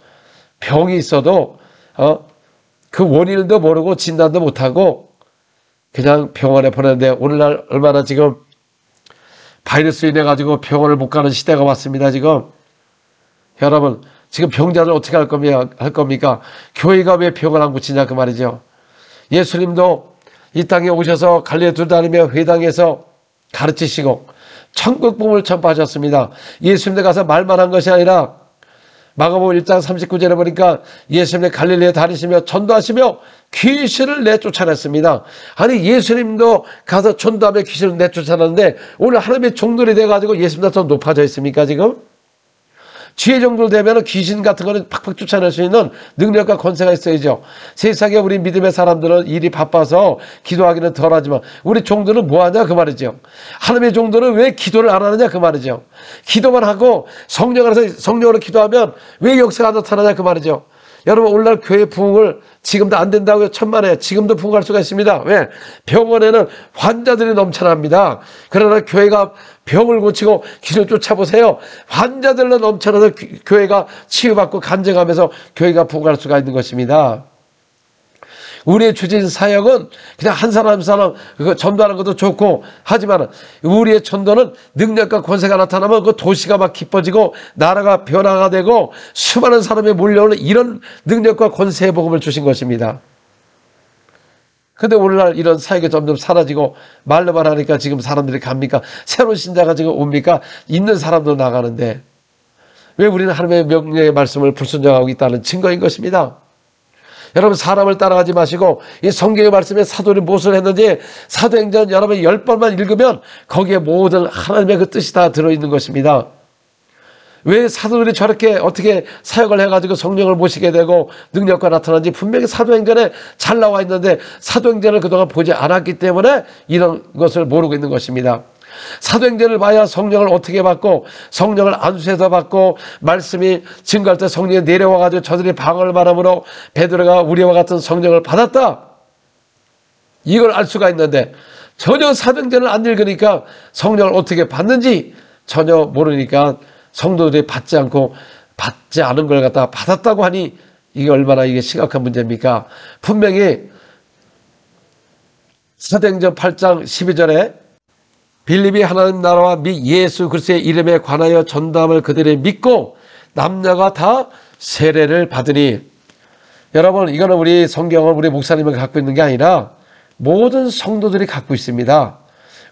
병이 있어도 그 원인도 모르고 진단도 못하고 그냥 병원에 보내는데, 오늘날 얼마나 지금 바이러스 인해 가지고 병원을 못 가는 시대가 왔습니다. 지금 여러분, 지금 병자들 어떻게 할 겁니까? 교회가 왜 병을 안 고치냐, 그 말이죠. 예수님도 이 땅에 오셔서 갈릴리 돌다니며 회당에서 가르치시고 천국 복음을 전파하셨습니다. 예수님들 가서 말만 한 것이 아니라 마가복음 1장 39절에 보니까 예수님이 갈릴리에 다니시며 전도하시며 귀신을 내쫓아냈습니다. 아니, 예수님도 가서 전도하며 귀신을 내쫓아냈는데 오늘 하나님의 종들이 돼가지고 예수님보다 더 높아져 있습니까? 지금 지혜 정도 되면 귀신 같은 거는 팍팍 쫓아낼 수 있는 능력과 권세가 있어야죠. 세상에 우리 믿음의 사람들은 일이 바빠서 기도하기는 덜하지만 우리 종들은 뭐하냐, 그 말이죠. 하나님의 종들은 왜 기도를 안 하느냐, 그 말이죠. 기도만 하고 성령으로 기도하면 왜 역사가 나타나냐, 그 말이죠. 여러분, 오늘날 교회 부흥을 지금도 안 된다고요? 천만에. 지금도 부흥할 수가 있습니다. 왜? 병원에는 환자들이 넘쳐납니다. 그러나 교회가 병을 고치고 귀신을 쫓아보세요. 환자들로 넘쳐나서 교회가 치유받고 간증하면서 교회가 부흥할 수가 있는 것입니다. 우리의 주진 사역은 그냥 한 사람 전도하는 것도 좋고 하지만, 우리의 전도는 능력과 권세가 나타나면 그 도시가 막 기뻐지고 나라가 변화가 되고 수많은 사람이 몰려오는 이런 능력과 권세의 복음을 주신 것입니다. 근데 오늘날 이런 사역이 점점 사라지고 말로만 하니까 지금 사람들이 갑니까? 새로운 신자가 지금 옵니까? 있는 사람도 나가는데 왜 우리는 하나님의 명령의 말씀을 불순종하고 있다는 증거인 것입니다. 여러분, 사람을 따라가지 마시고 이 성경의 말씀에 사도들이 무엇을 했는지 사도행전 여러분이 10번만 읽으면 거기에 모든 하나님의 그 뜻이 다 들어있는 것입니다. 왜 사도들이 저렇게 어떻게 사역을 해가지고 성령을 모시게 되고 능력과 나타나는지 분명히 사도행전에 잘 나와 있는데 사도행전을 그동안 보지 않았기 때문에 이런 것을 모르고 있는 것입니다. 사도행전을 봐야 성령을 어떻게 받고, 성령을 안수해서 받고, 말씀이 증거할 때 성령이 내려와가지고 저들이 방언을 말함으로 베드로가 우리와 같은 성령을 받았다, 이걸 알 수가 있는데 전혀 사도행전을 안 읽으니까 성령을 어떻게 받는지 전혀 모르니까 성도들이 받지 않은 걸 갖다가 받았다고 하니 이게 얼마나 이게 심각한 문제입니까? 분명히 사도행전 8장 12절에 빌립이 하나님 나라와 및 예수 그리스도의 이름에 관하여 전담을 그들이 믿고 남녀가 다 세례를 받으니, 여러분 이거는 우리 성경을 우리 목사님이 갖고 있는 게 아니라 모든 성도들이 갖고 있습니다.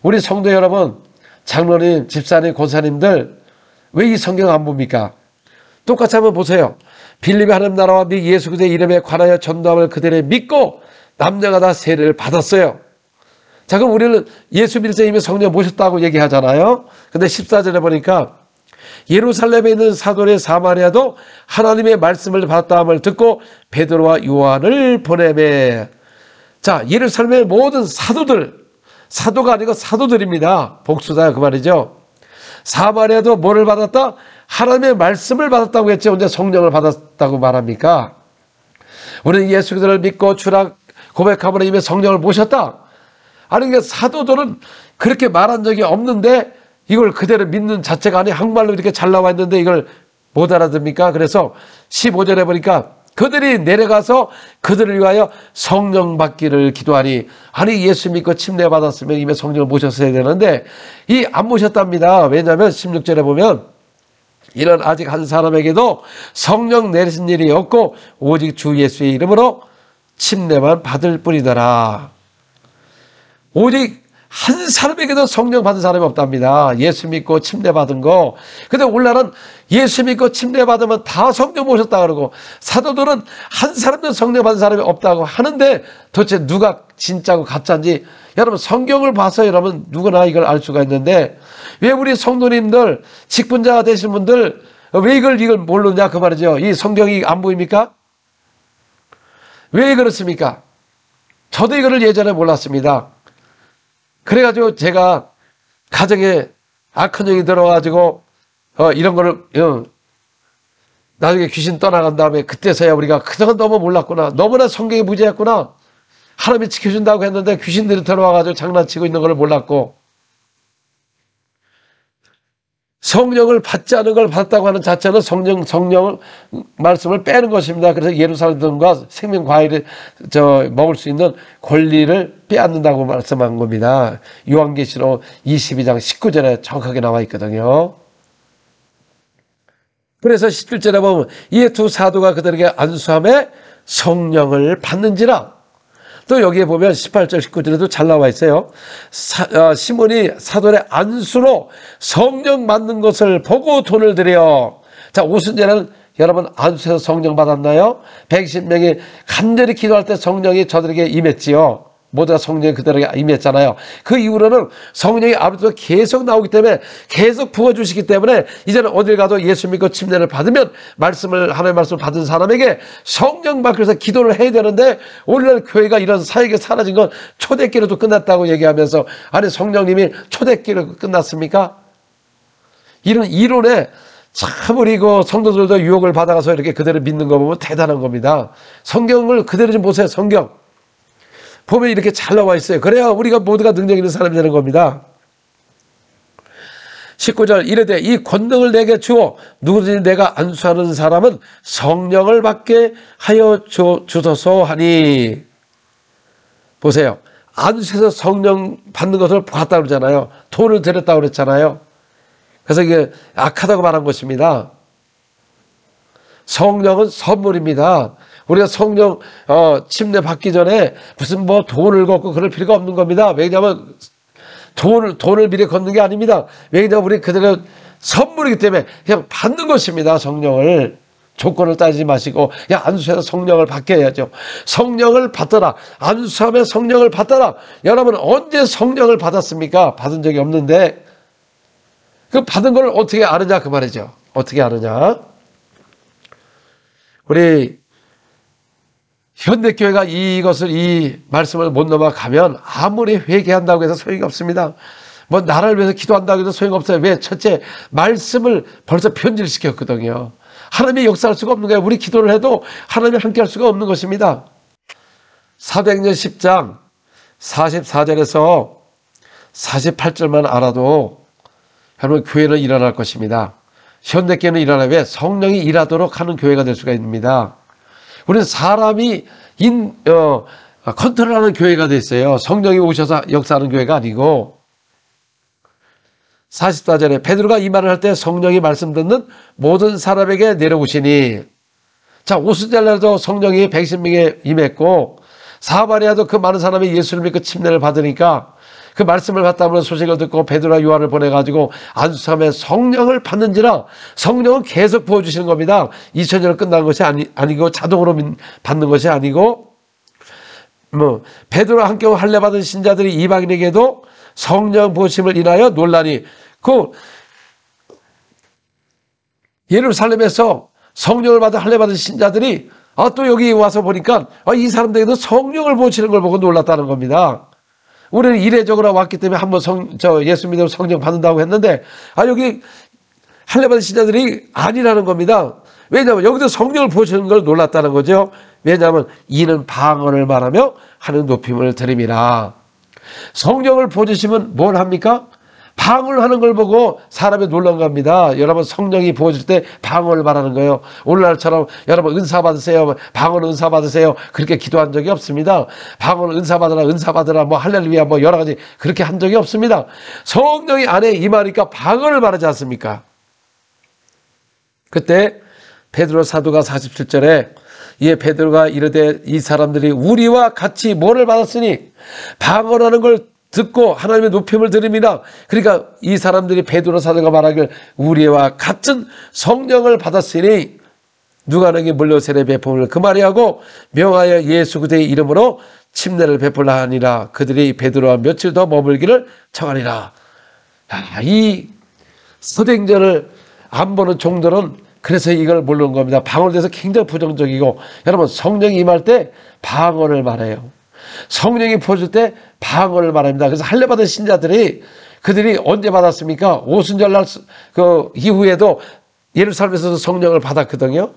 우리 성도 여러분, 장로님, 집사님, 권사님들 왜 이 성경 안 봅니까? 똑같이 한번 보세요. 빌립이 하나님 나라와 및 예수 그리스도의 이름에 관하여 전담을 그들이 믿고 남녀가 다 세례를 받았어요. 자, 그럼 우리는 예수 믿을 때 이미 성령 모셨다고 얘기하잖아요. 근데 14절에 보니까 예루살렘에 있는 사도의 사마리아도 하나님의 말씀을 받았다함을 듣고 베드로와 요한을 보내매. 자, 예루살렘의 모든 사도가 아니고 사도들입니다. 복수다 그 말이죠. 사마리아도 뭐를 받았다? 하나님의 말씀을 받았다고 했지 언제 성령을 받았다고 말합니까? 우리는 예수 그리스도를 믿고 주라 고백함으로 이미 성령을 모셨다. 아니, 그러니까 사도들은 그렇게 말한 적이 없는데 이걸 그대로 믿는 자체가 아니, 한국말로 이렇게 잘 나와 있는데 이걸 못 알아듣습니까? 그래서 15절에 보니까 그들이 내려가서 그들을 위하여 성령 받기를 기도하니, 아니 예수 믿고 침례 받았으면 이미 성령을 모셨어야 되는데 이 안 모셨답니다. 왜냐하면 16절에 보면 이는 아직 한 사람에게도 성령 내리신 일이 없고 오직 주 예수의 이름으로 침례만 받을 뿐이더라. 오직 한 사람에게도 성령 받은 사람이 없답니다. 예수 믿고 침례 받은 거. 근데 오늘날은 예수 믿고 침례 받으면 다 성령 모셨다 그러고, 사도들은 한 사람도 성령 받은 사람이 없다고 하는데 도대체 누가 진짜고 가짜인지 여러분 성경을 봐서 여러분 누구나 이걸 알 수가 있는데, 왜 우리 성도님들, 직분자가 되신 분들 왜 이걸 모르냐 그 말이죠. 이 성경이 안 보입니까? 왜 그렇습니까? 저도 이거를 예전에 몰랐습니다. 그래가지고 제가 가정에 악한 영이 들어가지고 이런 거를 나중에 귀신 떠나간 다음에 그때서야 우리가 그동안 너무 몰랐구나, 너무나 성경이 무지했구나, 하나님이 지켜준다고 했는데 귀신들이 들어와가지고 장난치고 있는 걸 몰랐고, 성령을 받지 않은 걸 받았다고 하는 자체는 성령을 말씀을 빼는 것입니다. 그래서 예루살렘과 생명 과일을 먹을 수 있는 권리를 빼앗는다고 말씀한 겁니다. 요한계시록 22장 19절에 정확하게 나와 있거든요. 그래서 17절에 보면 이 두 사도가 그들에게 안수함에 성령을 받는지라. 또 여기에 보면 18절 19절에도 잘 나와 있어요. 시몬이 사도의 안수로 성령 받는 것을 보고 돈을 드려. 자, 오순절에는 여러분 안수해서 성령 받았나요? 120명이 간절히 기도할 때 성령이 저들에게 임했지요. 모두가 성령이 그들에게 임했잖아요. 그 이후로는 성령이 아버지가 계속 나오기 때문에 계속 부어주시기 때문에 이제는 어딜 가도 예수 믿고 침례를 받으면 하나님의 말씀을 받은 사람에게 성령 받기 위해서 기도를 해야 되는데, 오늘날 교회가 이런 사역이 사라진 건 초대기로도 끝났다고 얘기하면서, 아니 성령님이 초대기로 끝났습니까? 이런 이론에 참 우리 그 성도들도 유혹을 받아가서 이렇게 그대로 믿는 거 보면 대단한 겁니다. 성경을 그대로 좀 보세요. 성경 보면 이렇게 잘 나와 있어요. 그래야 우리가 모두가 능력 있는 사람이 되는 겁니다. 19절 이르되 이 권능을 내게 주어 누구든지 내가 안수하는 사람은 성령을 받게 하여 주소서 하니. 보세요. 안수해서 성령 받는 것을 받았다고 그러잖아요. 돈을 드렸다고 그랬잖아요. 그래서 이게 악하다고 말한 것입니다. 성령은 선물입니다. 우리가 성령 침례 받기 전에 무슨 뭐 돈을 걷고 그럴 필요가 없는 겁니다. 왜냐하면 돈을 미리 걷는 게 아닙니다. 왜냐하면 우리 그대로 선물이기 때문에 그냥 받는 것입니다. 성령을 조건을 따지지 마시고 그냥 안수해서 성령을 받게 해야죠. 성령을 받더라. 안수하며 성령을 받더라. 여러분 언제 성령을 받았습니까? 받은 적이 없는데 그 받은 걸 어떻게 아느냐 그 말이죠. 어떻게 아느냐? 우리 현대교회가 이 말씀을 못 넘어가면 아무리 회개한다고 해서 소용이 없습니다. 뭐 나라를 위해서 기도한다고 해도 소용이 없어요. 왜? 첫째, 말씀을 벌써 변질시켰거든요. 하나님이 역사할 수가 없는 거예요. 우리 기도를 해도 하나님이 함께 할 수가 없는 것입니다. 사도행전 10장 44절에서 48절만 알아도 여러분, 교회는 일어날 것입니다. 현대교회는 일어나 왜 성령이 일하도록 하는 교회가 될 수가 있습니다. 우리는 사람이 컨트롤하는 교회가 됐어요. 성령이 오셔서 역사하는 교회가 아니고. 44절에 베드로가 이 말을 할 때 성령이 말씀 듣는 모든 사람에게 내려오시니, 자, 오순절날도 성령이 110명에 임했고 사마리아도 그 많은 사람이 예수를 믿고 침례를 받으니까 그 말씀을 받다면 소식을 듣고 베드로와 요한을 보내가지고 안수함에 성령을 받는지라. 성령은 계속 부어주시는 겁니다. 2000년 끝난 것이 아니고 자동으로 받는 것이 아니고, 베드로와 함께 할례 받은 신자들이 이방인에게도 성령 부으심을 인하여 논란이, 예루살렘에서 성령을 받은 할례 받은 신자들이 또 여기 와서 보니까 이 사람들에게도 성령을 부으시는 걸 보고 놀랐다는 겁니다. 우리는 이례적으로 왔기 때문에 한번 예수 믿으면 성령 받는다고 했는데 여기 할례 받은 신자들이 아니라는 겁니다. 왜냐하면 여기도 성령을 부으시는 걸 놀랐다는 거죠. 왜냐하면 이는 방언을 말하며 하는 높임을 드림이라. 성령을 부어주시면 뭘 합니까? 방언을 하는 걸 보고 사람이 놀란 겁니다. 여러분, 성령이 부어질 때 방언을 말하는 거예요. 오늘날처럼 여러분 은사 받으세요, 방언 은사 받으세요, 그렇게 기도한 적이 없습니다. 방언 은사 받으라 뭐 할렐루야 뭐 여러 가지 그렇게 한 적이 없습니다. 성령이 안에 임하니까 방언을 말하지 않습니까? 그때 베드로 사도가 47절에 이에 베드로가 이르되 이 사람들이 우리와 같이 뭐를 받았으니 방언하는 걸 듣고 하나님의 높임을 드립니다. 그러니까 이 사람들이 베드로 사도가 말하길 우리와 같은 성령을 받았으니 누가 너에게 물려 세례 베품을 그말이하고 명하여 예수 그대의 이름으로 침례를 베풀라 하니라. 그들이 베드로와 며칠 더 머물기를 청하니라. 이 서행전을 안 보는 종들은 그래서 이걸 모르는 겁니다. 방언에 대해서 굉장히 부정적이고, 여러분, 성령이 임할 때 방언을 말해요. 성령이 부어줄 때 방언을 말합니다. 그래서 할례 받은 신자들이 그들이 언제 받았습니까? 오순절날 그 이후에도 예루살렘에서도 성령을 받았거든요.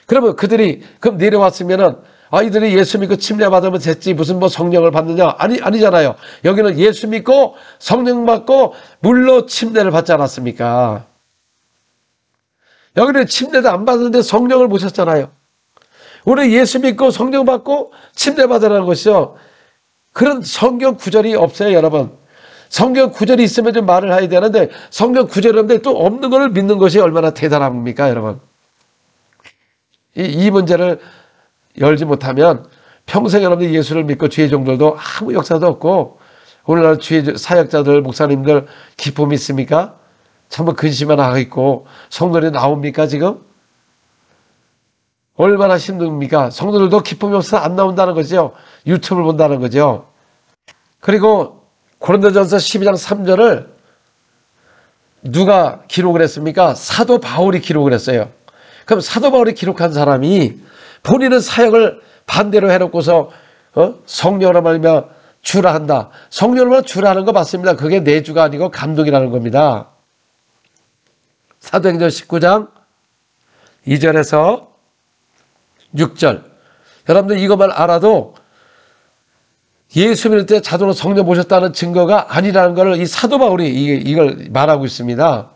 그러면 그들이 그럼 내려왔으면은 이들이 예수 믿고 침례 받으면 됐지 무슨 뭐 성령을 받느냐? 아니잖아요. 여기는 예수 믿고 성령 받고 물로 침례를 받지 않았습니까? 여기는 침례도 안 받는데 성령을 모셨잖아요. 우리 예수 믿고 성령 받고 침례 받으라는 것이죠. 그런 성경 구절이 없어요, 여러분. 성경 구절이 있으면 좀 말을 해야 되는데 성경 구절이 없는데 또 없는 것을 믿는 것이 얼마나 대단합니까, 여러분. 이 문제를 열지 못하면 평생 여러분들 예수를 믿고 주의 종들도 아무 역사도 없고, 오늘날 주의 사역자들, 목사님들 기쁨이 있습니까? 전부 근심만 하고 있고 성도들이 나옵니까 지금? 얼마나 힘듭니까? 성도들도 기쁨이 없어서 안 나온다는 거죠. 유튜브를 본다는 거죠. 그리고 고린도전서 12장 3절을 누가 기록을 했습니까? 사도 바울이 기록을 했어요. 그럼 사도 바울이 기록한 사람이 본인은 사역을 반대로 해놓고서 성령으로 말하며 주라 한다. 성령으로 말하며 주라 하는 거 맞습니다. 그게 내주가 아니고 감동이라는 겁니다. 사도행전 19장 2절에서 6절. 여러분들 이것만 알아도 예수 믿을 때 자동으로 성령 모셨다는 증거가 아니라는 것을 이 사도 바울이 이걸 말하고 있습니다.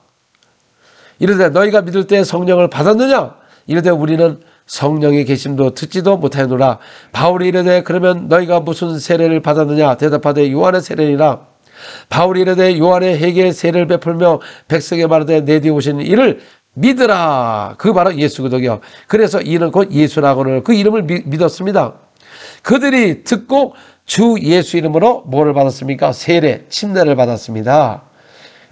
이르되 너희가 믿을 때 성령을 받았느냐? 이르되 우리는 성령의 계심도 듣지도 못하였노라. 바울이 이르되 그러면 너희가 무슨 세례를 받았느냐? 대답하되 요한의 세례니라. 바울이 이르되 요한의 회개의 세례를 베풀며 백성에 말하되 내 뒤에 오시는 이를 믿으라. 그 바로 예수거든요. 그래서 이는 곧 예수라고는 그 이름을 믿었습니다. 그들이 듣고 주 예수 이름으로 뭐를 받았습니까? 세례, 침례를 받았습니다.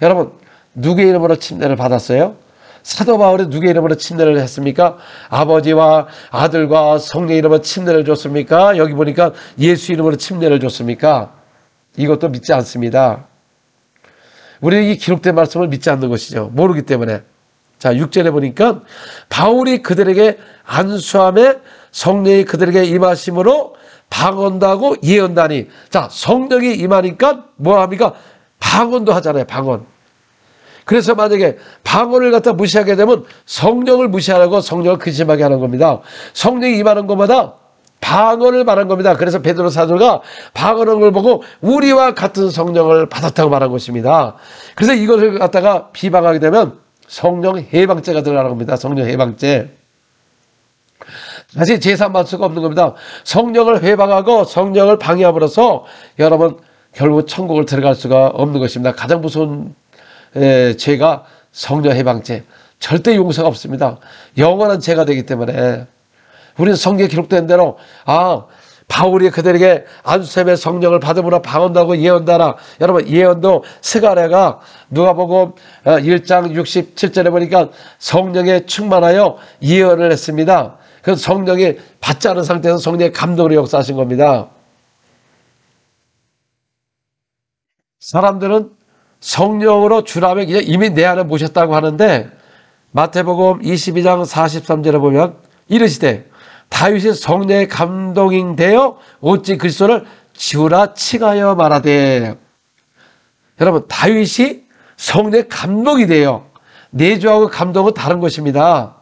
여러분, 누구의 이름으로 침례를 받았어요? 사도 바울이 누구의 이름으로 침례를 했습니까? 아버지와 아들과 성령의 이름으로 침례를 줬습니까? 여기 보니까 예수 이름으로 침례를 줬습니까? 이것도 믿지 않습니다. 우리는 이 기록된 말씀을 믿지 않는 것이죠. 모르기 때문에. 자, 6절에 보니까 바울이 그들에게 안수함에 성령이 그들에게 임하심으로 방언도 하고 예언도 하니. 자, 성령이 임하니까 뭐 합니까? 방언도 하잖아요. 방언. 그래서 만약에 방언을 갖다 무시하게 되면 성령을 무시하라고 성령을 근심하게 하는 겁니다. 성령이 임하는 것마다 방언을 말한 겁니다. 그래서 베드로 사도가 방언한 걸 보고 우리와 같은 성령을 받았다고 말한 것입니다. 그래서 이것을 갖다가 비방하게 되면 성령 해방죄가 들어가는 겁니다. 성령 해방죄. 다시 제3할 수가 없는 겁니다. 성령을 해방하고 성령을 방해함으로써 여러분 결국 천국을 들어갈 수가 없는 것입니다. 가장 무서운 죄가 성령 해방죄. 절대 용서가 없습니다. 영원한 죄가 되기 때문에 우리는 성경에 기록된 대로 바울이 그들에게 안수함의 성령을 받음으로 방언하고 예언하라. 여러분 예언도 스가랴가 누가복음 1장 67절에 보니까 성령에 충만하여 예언을 했습니다. 그 성령이 받지 않은 상태에서 성령의 감동으로 역사하신 겁니다. 사람들은 성령으로 주라면 이미 내 안에 모셨다고 하는데 마태복음 22장 43절에 보면 이르시되 다윗이 성령의 감동이 되어 어찌 그리스도를 주라 칭하여 말하되. 여러분 다윗이 성령의 감동이 돼요. 내주하고 감동은 다른 것입니다.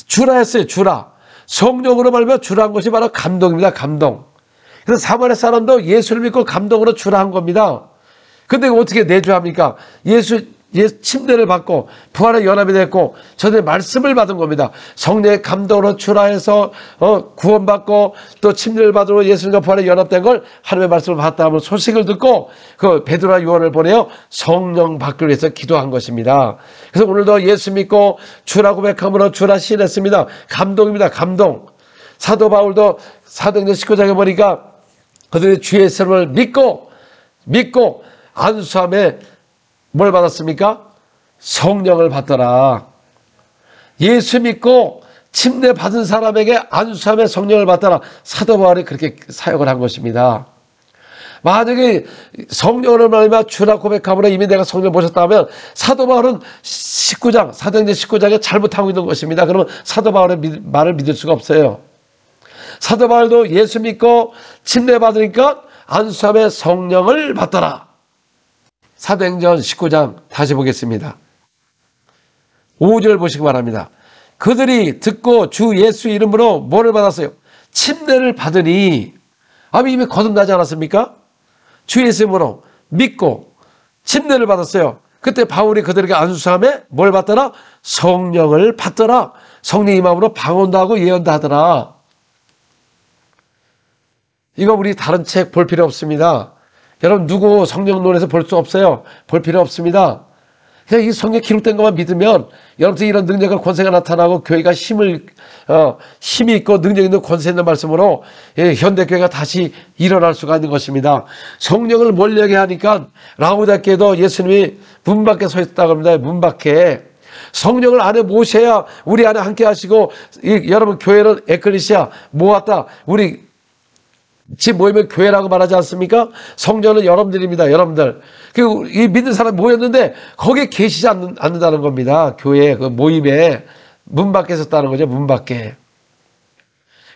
주라 했어요. 주라. 성령으로 말하면 주라 한 것이 바로 감동입니다. 감동. 그래서 사마리아 사람도 예수를 믿고 감동으로 주라 한 겁니다. 근데 어떻게 내주합니까? 예수 침례를 받고 부활의 연합이 됐고 저들의 말씀을 받은 겁니다. 성령의 감동으로 주라해서 구원받고 또 침례를 받으러 예수님과 부활의 연합된 걸 하나님의 말씀을 받다 하면 소식을 듣고 그 베드로와 요한을 보내어 성령 받기 위해서 기도한 것입니다. 그래서 오늘도 예수 믿고 주라 고백함으로 주라 시인했습니다. 감동입니다. 감동. 사도 바울도 사도행전 19장에 보니까 그들이 주의 이름을 믿고 안수함에 뭘 받았습니까? 성령을 받더라. 예수 믿고 침례 받은 사람에게 안수함의 성령을 받더라. 사도 바울이 그렇게 사역을 한 것입니다. 만약에 성령을 말하며 주라 고백함으로 이미 내가 성령을 모셨다면 사도 바울은 사도행전 19장에 잘못하고 있는 것입니다. 그러면 사도 바울의 말을 믿을 수가 없어요. 사도 바울도 예수 믿고 침례 받으니까 안수함의 성령을 받더라. 사도행전 19장 다시 보겠습니다. 5절 보시기 바랍니다. 그들이 듣고 주 예수 이름으로 뭐를 받았어요? 침례를 받으니 이미 거듭나지 않았습니까? 주 예수 이름으로 믿고 침례를 받았어요. 그때 바울이 그들에게 안수함에 뭘 받더라? 성령을 받더라. 성령 임함으로 방언도 하고 예언도 하더라. 이거 우리 다른 책 볼 필요 없습니다. 여러분 누구 성령론에서 볼 수 없어요. 볼 필요 없습니다. 그냥 이 성경에 기록된 것만 믿으면 여러분들 이런 능력과 권세가 나타나고 교회가 힘이 있고 능력 있는 권세 있는 말씀으로 현대교회가 다시 일어날 수가 있는 것입니다. 성령을 몰려게 하니까 라우디아교회도 예수님이 문 밖에 서 있다고 합니다. 문 밖에. 성령을 안에 모셔야 우리 안에 함께 하시고 여러분 교회는 에클리시아 모았다. 우리 집 모이면 교회라고 말하지 않습니까? 성령은 여러분들입니다. 여러분들. 그리고 이 믿는 사람이 모였는데 거기에 계시지 않는다는 겁니다. 교회 그 모임에 문 밖에 섰다는 거죠. 문 밖에.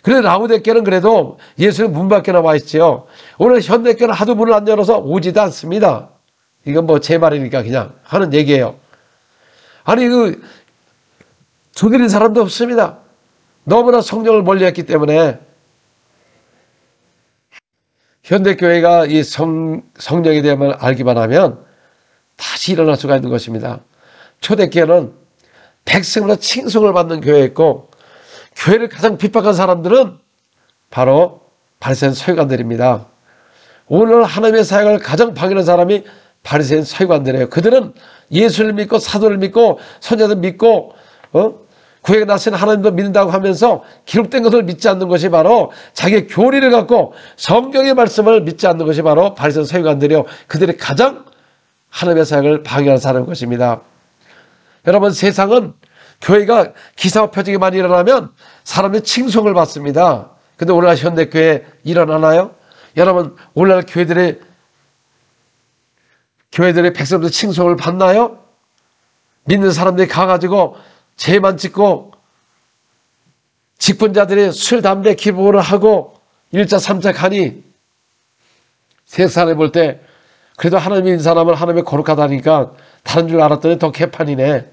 그런데 라우디아교회는 그래도 예수는 문 밖에 나와 있죠. 오늘 현대교회는 하도 문을 안 열어서 오지도 않습니다. 이건 뭐 제 말이니까 그냥 하는 얘기예요. 아니 두드린 사람도 없습니다. 너무나 성령을 멀리했기 때문에. 현대교회가 이 성령에 대한 알기만 하면 다시 일어날 수가 있는 것입니다. 초대교회는 백성으로 칭송을 받는 교회였고 교회를 가장 핍박한 사람들은 바로 바리새인 서기관들입니다. 오늘 하나님의 사역을 가장 방해하는 사람이 바리새인 서기관들이에요. 그들은 예수를 믿고 사도를 믿고 선자들 믿고 구약에 나신 하나님도 믿는다고 하면서 기록된 것을 믿지 않는 것이 바로 자기의 교리를 갖고 성경의 말씀을 믿지 않는 것이 바로 바리새인 서기관들이요. 그들이 가장 하나님의 사역을 방해하는 사람인 것입니다. 여러분 세상은 교회가 기사와 표적이 많이 일어나면 사람들이 칭송을 받습니다. 근데 오늘날 현대교회 일어나나요? 여러분 오늘날 교회들의 백성들 칭송을 받나요? 믿는 사람들이 가가지고 죄만 짓고 직분자들이 술, 담배, 기부를 하고 1차, 3차 가니 세상에 볼 때 그래도 하나님 있는 사람은 하나님의 거룩하다니까 다른 줄 알았더니 더 개판이네.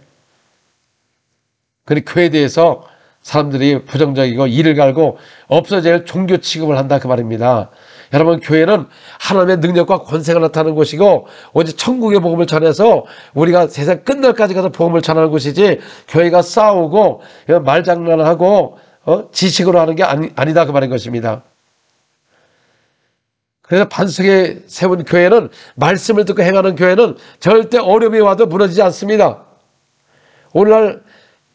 그리고 교회에 대해서 사람들이 부정적이고 이를 갈고 없어질 종교 취급을 한다 그 말입니다. 여러분, 교회는 하나님의 능력과 권세가 나타나는 곳이고 오직 천국의 복음을 전해서 우리가 세상 끝날까지 가서 복음을 전하는 곳이지, 교회가 싸우고 말장난하고 지식으로 하는 게 아니다 그 말인 것입니다. 그래서 반석에 세운 교회는, 말씀을 듣고 행하는 교회는 절대 어려움이 와도 무너지지 않습니다. 오늘날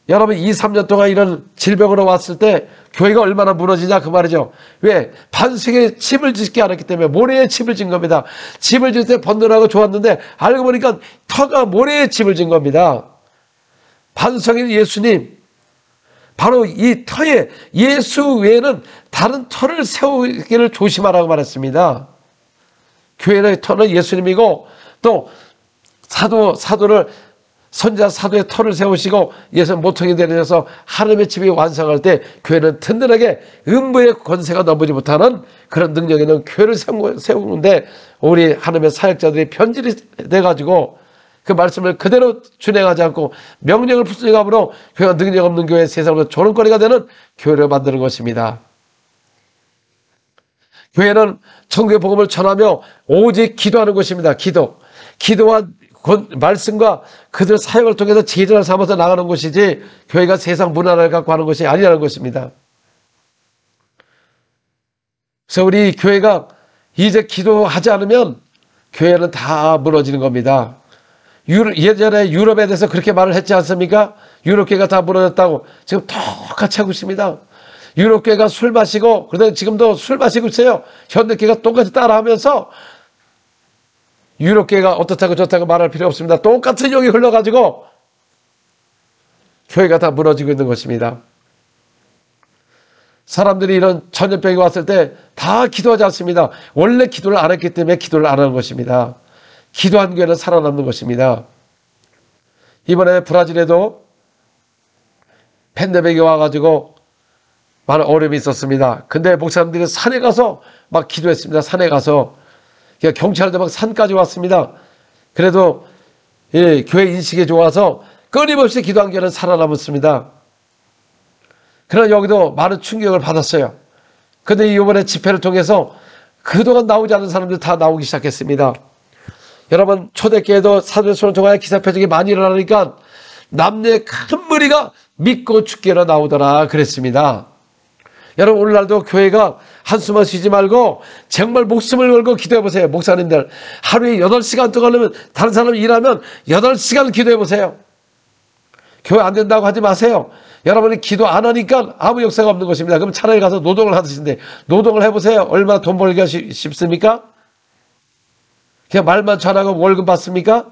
여러분 2, 3년 동안 이런 질병으로 왔을 때 교회가 얼마나 무너지냐 그 말이죠. 왜? 반석에 집을 짓지 않았기 때문에. 모래에 집을 짓는 겁니다. 집을 짓을 때 번들하고 좋았는데 알고 보니까 터가 모래에 집을 짓는 겁니다. 반석인 예수님, 바로 이 터에 예수 외에는 다른 터를 세우기를 조심하라고 말했습니다. 교회의 터는 예수님이고, 또 사도를 선지자 사도의 터를 세우시고 예수 모퉁이 내려서 하나님의 집이 완성할 때 교회는 든든하게 음부의 권세가 넘보지 못하는 그런 능력 있는 교회를 세우는데, 우리 하나님의 사역자들이 편질이 돼가지고 그 말씀을 그대로 준행하지 않고 명령을 부수감으로 교회가 능력 없는 교회, 세상으로 조롱거리가 되는 교회를 만드는 것입니다. 교회는 천국의 복음을 전하며 오직 기도하는 것입니다. 기도와 말씀과 그들 사역을 통해서 제자를 삼아서 나가는 것이지, 교회가 세상 문화를 갖고 하는 것이 아니라는 것입니다. 그래서 우리 교회가 이제 기도하지 않으면 교회는 다 무너지는 겁니다. 예전에 유럽에 대해서 그렇게 말을 했지 않습니까? 유럽교회가 다 무너졌다고. 지금 똑같이 하고 있습니다. 유럽교회가 술 마시고, 그런데 지금도 술 마시고 있어요. 현대교회가 똑같이 따라하면서, 유럽교회가 어떻다고 저렇다고 말할 필요 없습니다. 똑같은 용이 흘러가지고 교회가 다 무너지고 있는 것입니다. 사람들이 이런 전염병이 왔을 때 다 기도하지 않습니다. 원래 기도를 안 했기 때문에 기도를 안 하는 것입니다. 기도한 교회는 살아남는 것입니다. 이번에 브라질에도 팬데믹이 와가지고 많은 어려움이 있었습니다. 근데 목사님들이 산에 가서 막 기도했습니다. 산에 가서 경찰도 막 산까지 왔습니다. 그래도 교회 인식이 좋아서 끊임없이 기도한 교회는 살아남았습니다. 그러나 여기도 많은 충격을 받았어요. 근데 이번에 집회를 통해서 그동안 나오지 않은 사람들이 다 나오기 시작했습니다. 여러분, 초대교회도 사도의 손을 통하여 기사 표적이 많이 일어나니까 남녀의 큰 무리가 믿고 죽기로 나오더라 그랬습니다. 여러분, 오늘날도 교회가 한숨만 쉬지 말고 정말 목숨을 걸고 기도해보세요. 목사님들, 하루에 8시간 동안 다른 사람이 일하면 8시간 기도해보세요. 교회 안 된다고 하지 마세요. 여러분이 기도 안 하니까 아무 역사가 없는 것입니다. 그럼 차라리 가서 노동을 하듯인데, 노동을 해보세요. 얼마나 돈 벌기가 쉽습니까? 그냥 말만 잘하고 월급 받습니까?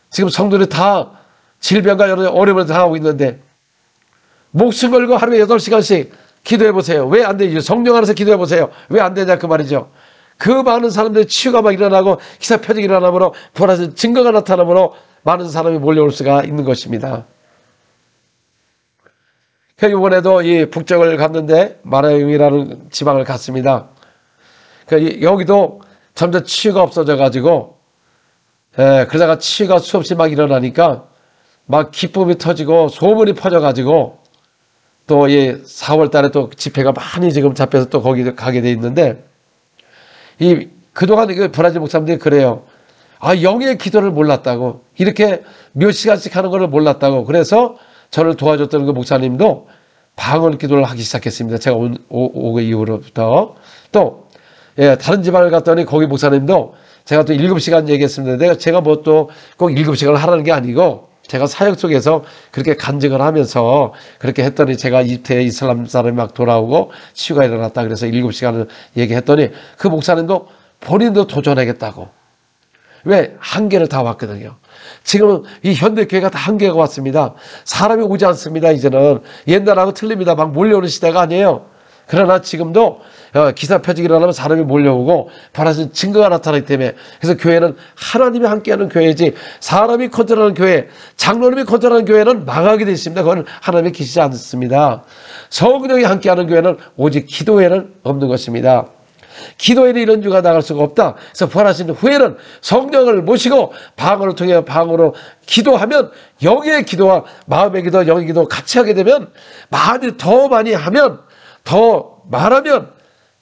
지금 성도들이 다 질병과 여러 어려움을 당하고 있는데, 목숨 걸고 하루에 8시간씩 기도해보세요. 왜 안 되죠? 성령 안에서 기도해보세요. 왜 안 되냐 그 말이죠. 그 많은 사람들이 치유가 막 일어나고 기사 표적이 일어나므로, 부활하신 증거가 나타나므로 많은 사람이 몰려올 수가 있는 것입니다. 이번에도 이 북쪽을 갔는데 마라용이라는 지방을 갔습니다. 여기도 점점 치유가 없어져가지고, 그러다가 치유가 수없이 막 일어나니까 막 기쁨이 터지고 소문이 퍼져가지고, 또 4월 달에 또 집회가 많이 지금 잡혀서 또 거기 가게 돼 있는데, 그동안 브라질 목사님들이 그래요. 영의 기도를 몰랐다고. 이렇게 몇 시간씩 하는 것을 몰랐다고. 그래서 저를 도와줬던 그 목사님도 방언 기도를 하기 시작했습니다. 제가 오고 이후로부터. 또, 다른 지방을 갔더니 거기 목사님도 제가 또 7시간 얘기했습니다. 제가 뭐 또 꼭 7시간을 하라는 게 아니고, 제가 사역 속에서 그렇게 간증을 하면서 그렇게 했더니, 제가 이태에 이슬람 사람이 막 돌아오고 치유가 일어났다 그래서 7시간을 얘기했더니 그 목사님도 본인도 도전하겠다고. 왜? 한계를 다 왔거든요. 지금은 이 현대교회가 다 한계가 왔습니다. 사람이 오지 않습니다. 이제는 옛날하고 틀립니다. 막 몰려오는 시대가 아니에요. 그러나 지금도 기사 표적이 일어나면 사람이 몰려오고 바라진 증거가 나타나기 때문에, 그래서 교회는 하나님이 함께하는 교회지, 사람이 컨트롤하는 교회, 장로님이 컨트롤하는 교회는 망하게 되어 있습니다. 그건 하나님이 계시지 않습니다. 성령이 함께하는 교회는 오직 기도회는 없는 것입니다. 기도에는 이런 주가 나갈 수가 없다. 그래서 부활하신 후에는 성령을 모시고 방언을 통해 방언으로 기도하면 영의 기도와 마음의 기도, 영의 기도 같이 하게 되면 더 많이 하면, 더 말하면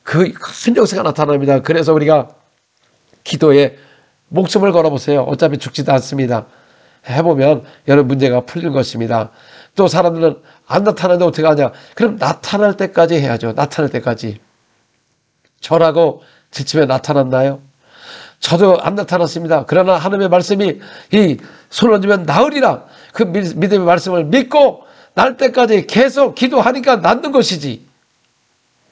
그 큰 역사가 나타납니다. 그래서 우리가 기도에 목숨을 걸어보세요. 어차피 죽지도 않습니다. 해보면 여러 문제가 풀리는 것입니다. 또 사람들은 안 나타나는데 어떻게 하냐? 그럼 나타날 때까지 해야죠. 나타날 때까지. 절하고 지침에 나타났나요? 저도 안 나타났습니다. 그러나 하나님의 말씀이 이 손을 얹으면 나으리라. 그 믿음의 말씀을 믿고 날 때까지 계속 기도하니까 낫는 것이지.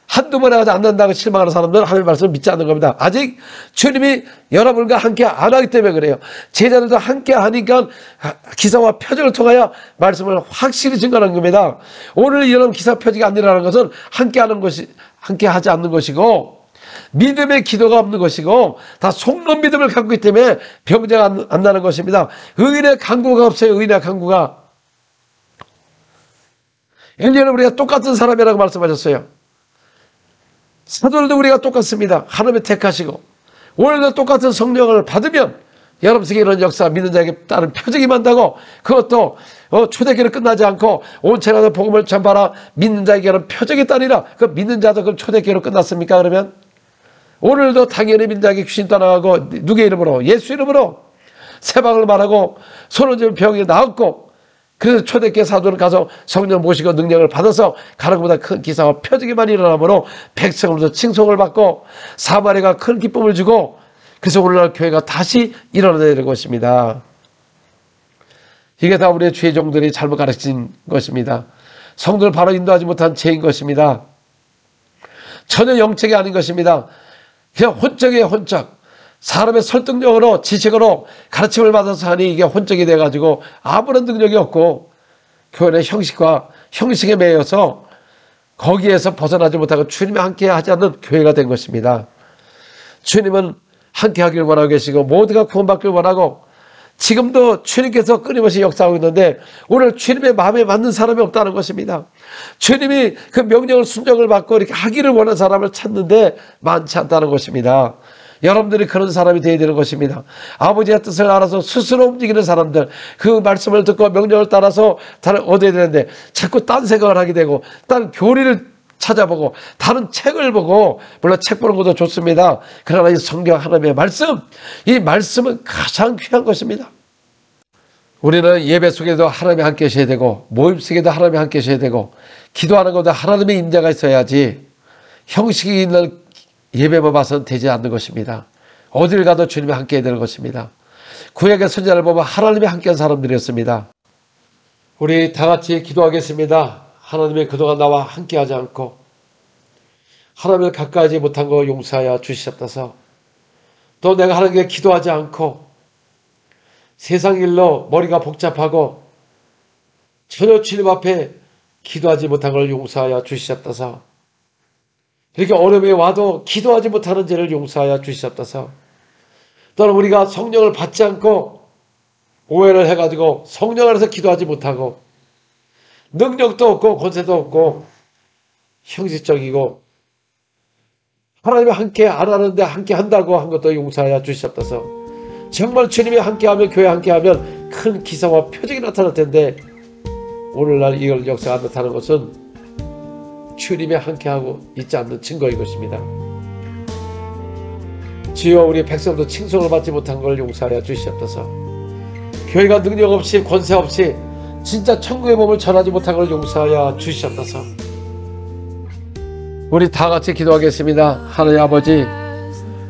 한두 번에 가지 안 난다고 실망하는 사람들은 하나님의 말씀을 믿지 않는 겁니다. 아직 주님이 여러분과 함께 안 하기 때문에 그래요. 제자들도 함께 하니까 기사와 표적을 통하여 말씀을 확실히 증거하는 겁니다. 오늘 이런 기사 표적이 안 일어나는 것은 함께 하지 않는 것이고, 믿음의 기도가 없는 것이고, 다 속는 믿음을 갖고 있기 때문에 병자가 안 나는 것입니다. 의인의 강구가 없어요. 의인의 강구가. 엘리야는 우리가 똑같은 사람이라고 말씀하셨어요. 사도들도 우리가 똑같습니다. 하나님의 택하시고 오늘도 똑같은 성령을 받으면 여러분 속에 이런 역사, 믿는 자에게 따른 표적이 만다고, 그것도 초대교회로 끝나지 않고 온 천하에 복음을 전파하라, 믿는 자에게는 표적이 따르리라. 그 믿는 자도 그럼 초대교회로 끝났습니까? 그러면 오늘도 당연히 믿는 자에게 귀신 떠나가고, 누구의 이름으로? 예수 이름으로 세방을 말하고 손을 쥐면 병이 나았고, 그래서 초대교회 사도는 가서 성령 모시고 능력을 받아서 가는 것보다 큰 기사와 표적이 많이 일어나므로 백성으로서 칭송을 받고 사마리아가 큰 기쁨을 주고, 그래서 오늘날 교회가 다시 일어나야 되는 것입니다. 이게 다 우리의 주의 종들이 잘못 가르친 것입니다. 성도를 바로 인도하지 못한 죄인 것입니다. 전혀 영적이 아닌 것입니다. 그냥 혼적이에요. 혼적. 사람의 설득력으로, 지식으로 가르침을 받아서 하니 이게 혼적이 돼가지고 아무런 능력이 없고, 교회는 형식과 형식에 매여서 거기에서 벗어나지 못하고 주님이 함께 하지 않는 교회가 된 것입니다. 주님은 함께 하기를 원하고 계시고 모두가 구원받기를 원하고, 지금도 주님께서 끊임없이 역사하고 있는데 오늘 주님의 마음에 맞는 사람이 없다는 것입니다. 주님이 그 명령을 순종을 받고 이렇게 하기를 원하는 사람을 찾는데 많지 않다는 것입니다. 여러분들이 그런 사람이 되어야 되는 것입니다. 아버지의 뜻을 알아서 스스로 움직이는 사람들, 그 말씀을 듣고 명령을 따라서 얻어야 되는데 자꾸 딴 생각을 하게 되고, 딴 교리를 찾아보고, 다른 책을 보고, 물론 책 보는 것도 좋습니다. 그러나 이 성경 하나님의 말씀, 이 말씀은 가장 귀한 것입니다. 우리는 예배 속에도 하나님이 함께 계셔야 되고, 모임 속에도 하나님이 함께 계셔야 되고, 기도하는 것도 하나님의 임재가 있어야지 형식이 있는 예배만 봐서는 되지 않는 것입니다. 어딜 가도 주님이 함께 해야 되는 것입니다. 구약의 선지자를 보면 하나님이 함께한 사람들이었습니다. 우리 다 같이 기도하겠습니다. 하나님의 기도가 나와 함께하지 않고 하나님을 가까이 하지 못한 거 용서하여 주시옵소서. 또 내가 하나님께 기도하지 않고 세상 일로 머리가 복잡하고 전혀 주님 앞에 기도하지 못한 걸 용서하여 주시옵소서. 이렇게 어려움이 와도 기도하지 못하는 죄를 용서하여 주시옵소서. 또는 우리가 성령을 받지 않고 오해를 해가지고 성령 안에서 기도하지 못하고 능력도 없고 권세도 없고 형식적이고 하나님이 함께 안 하는데 함께 한다고 한 것도 용서하여 주시옵소서. 정말 주님이 함께하면, 교회 함께하면 큰 기사와 표적이 나타날 텐데 오늘날 이걸 역사가 안 나타나는 것은 주님이 함께하고 있지 않는 증거인 것입니다. 주여, 우리 백성도 칭송을 받지 못한 걸 용서하여 주시옵소서. 교회가 능력 없이 권세 없이 진짜 천국의 몸을 전하지 못한 걸 용서하여 주시옵소서. 우리 다 같이 기도하겠습니다. 하나님 아버지,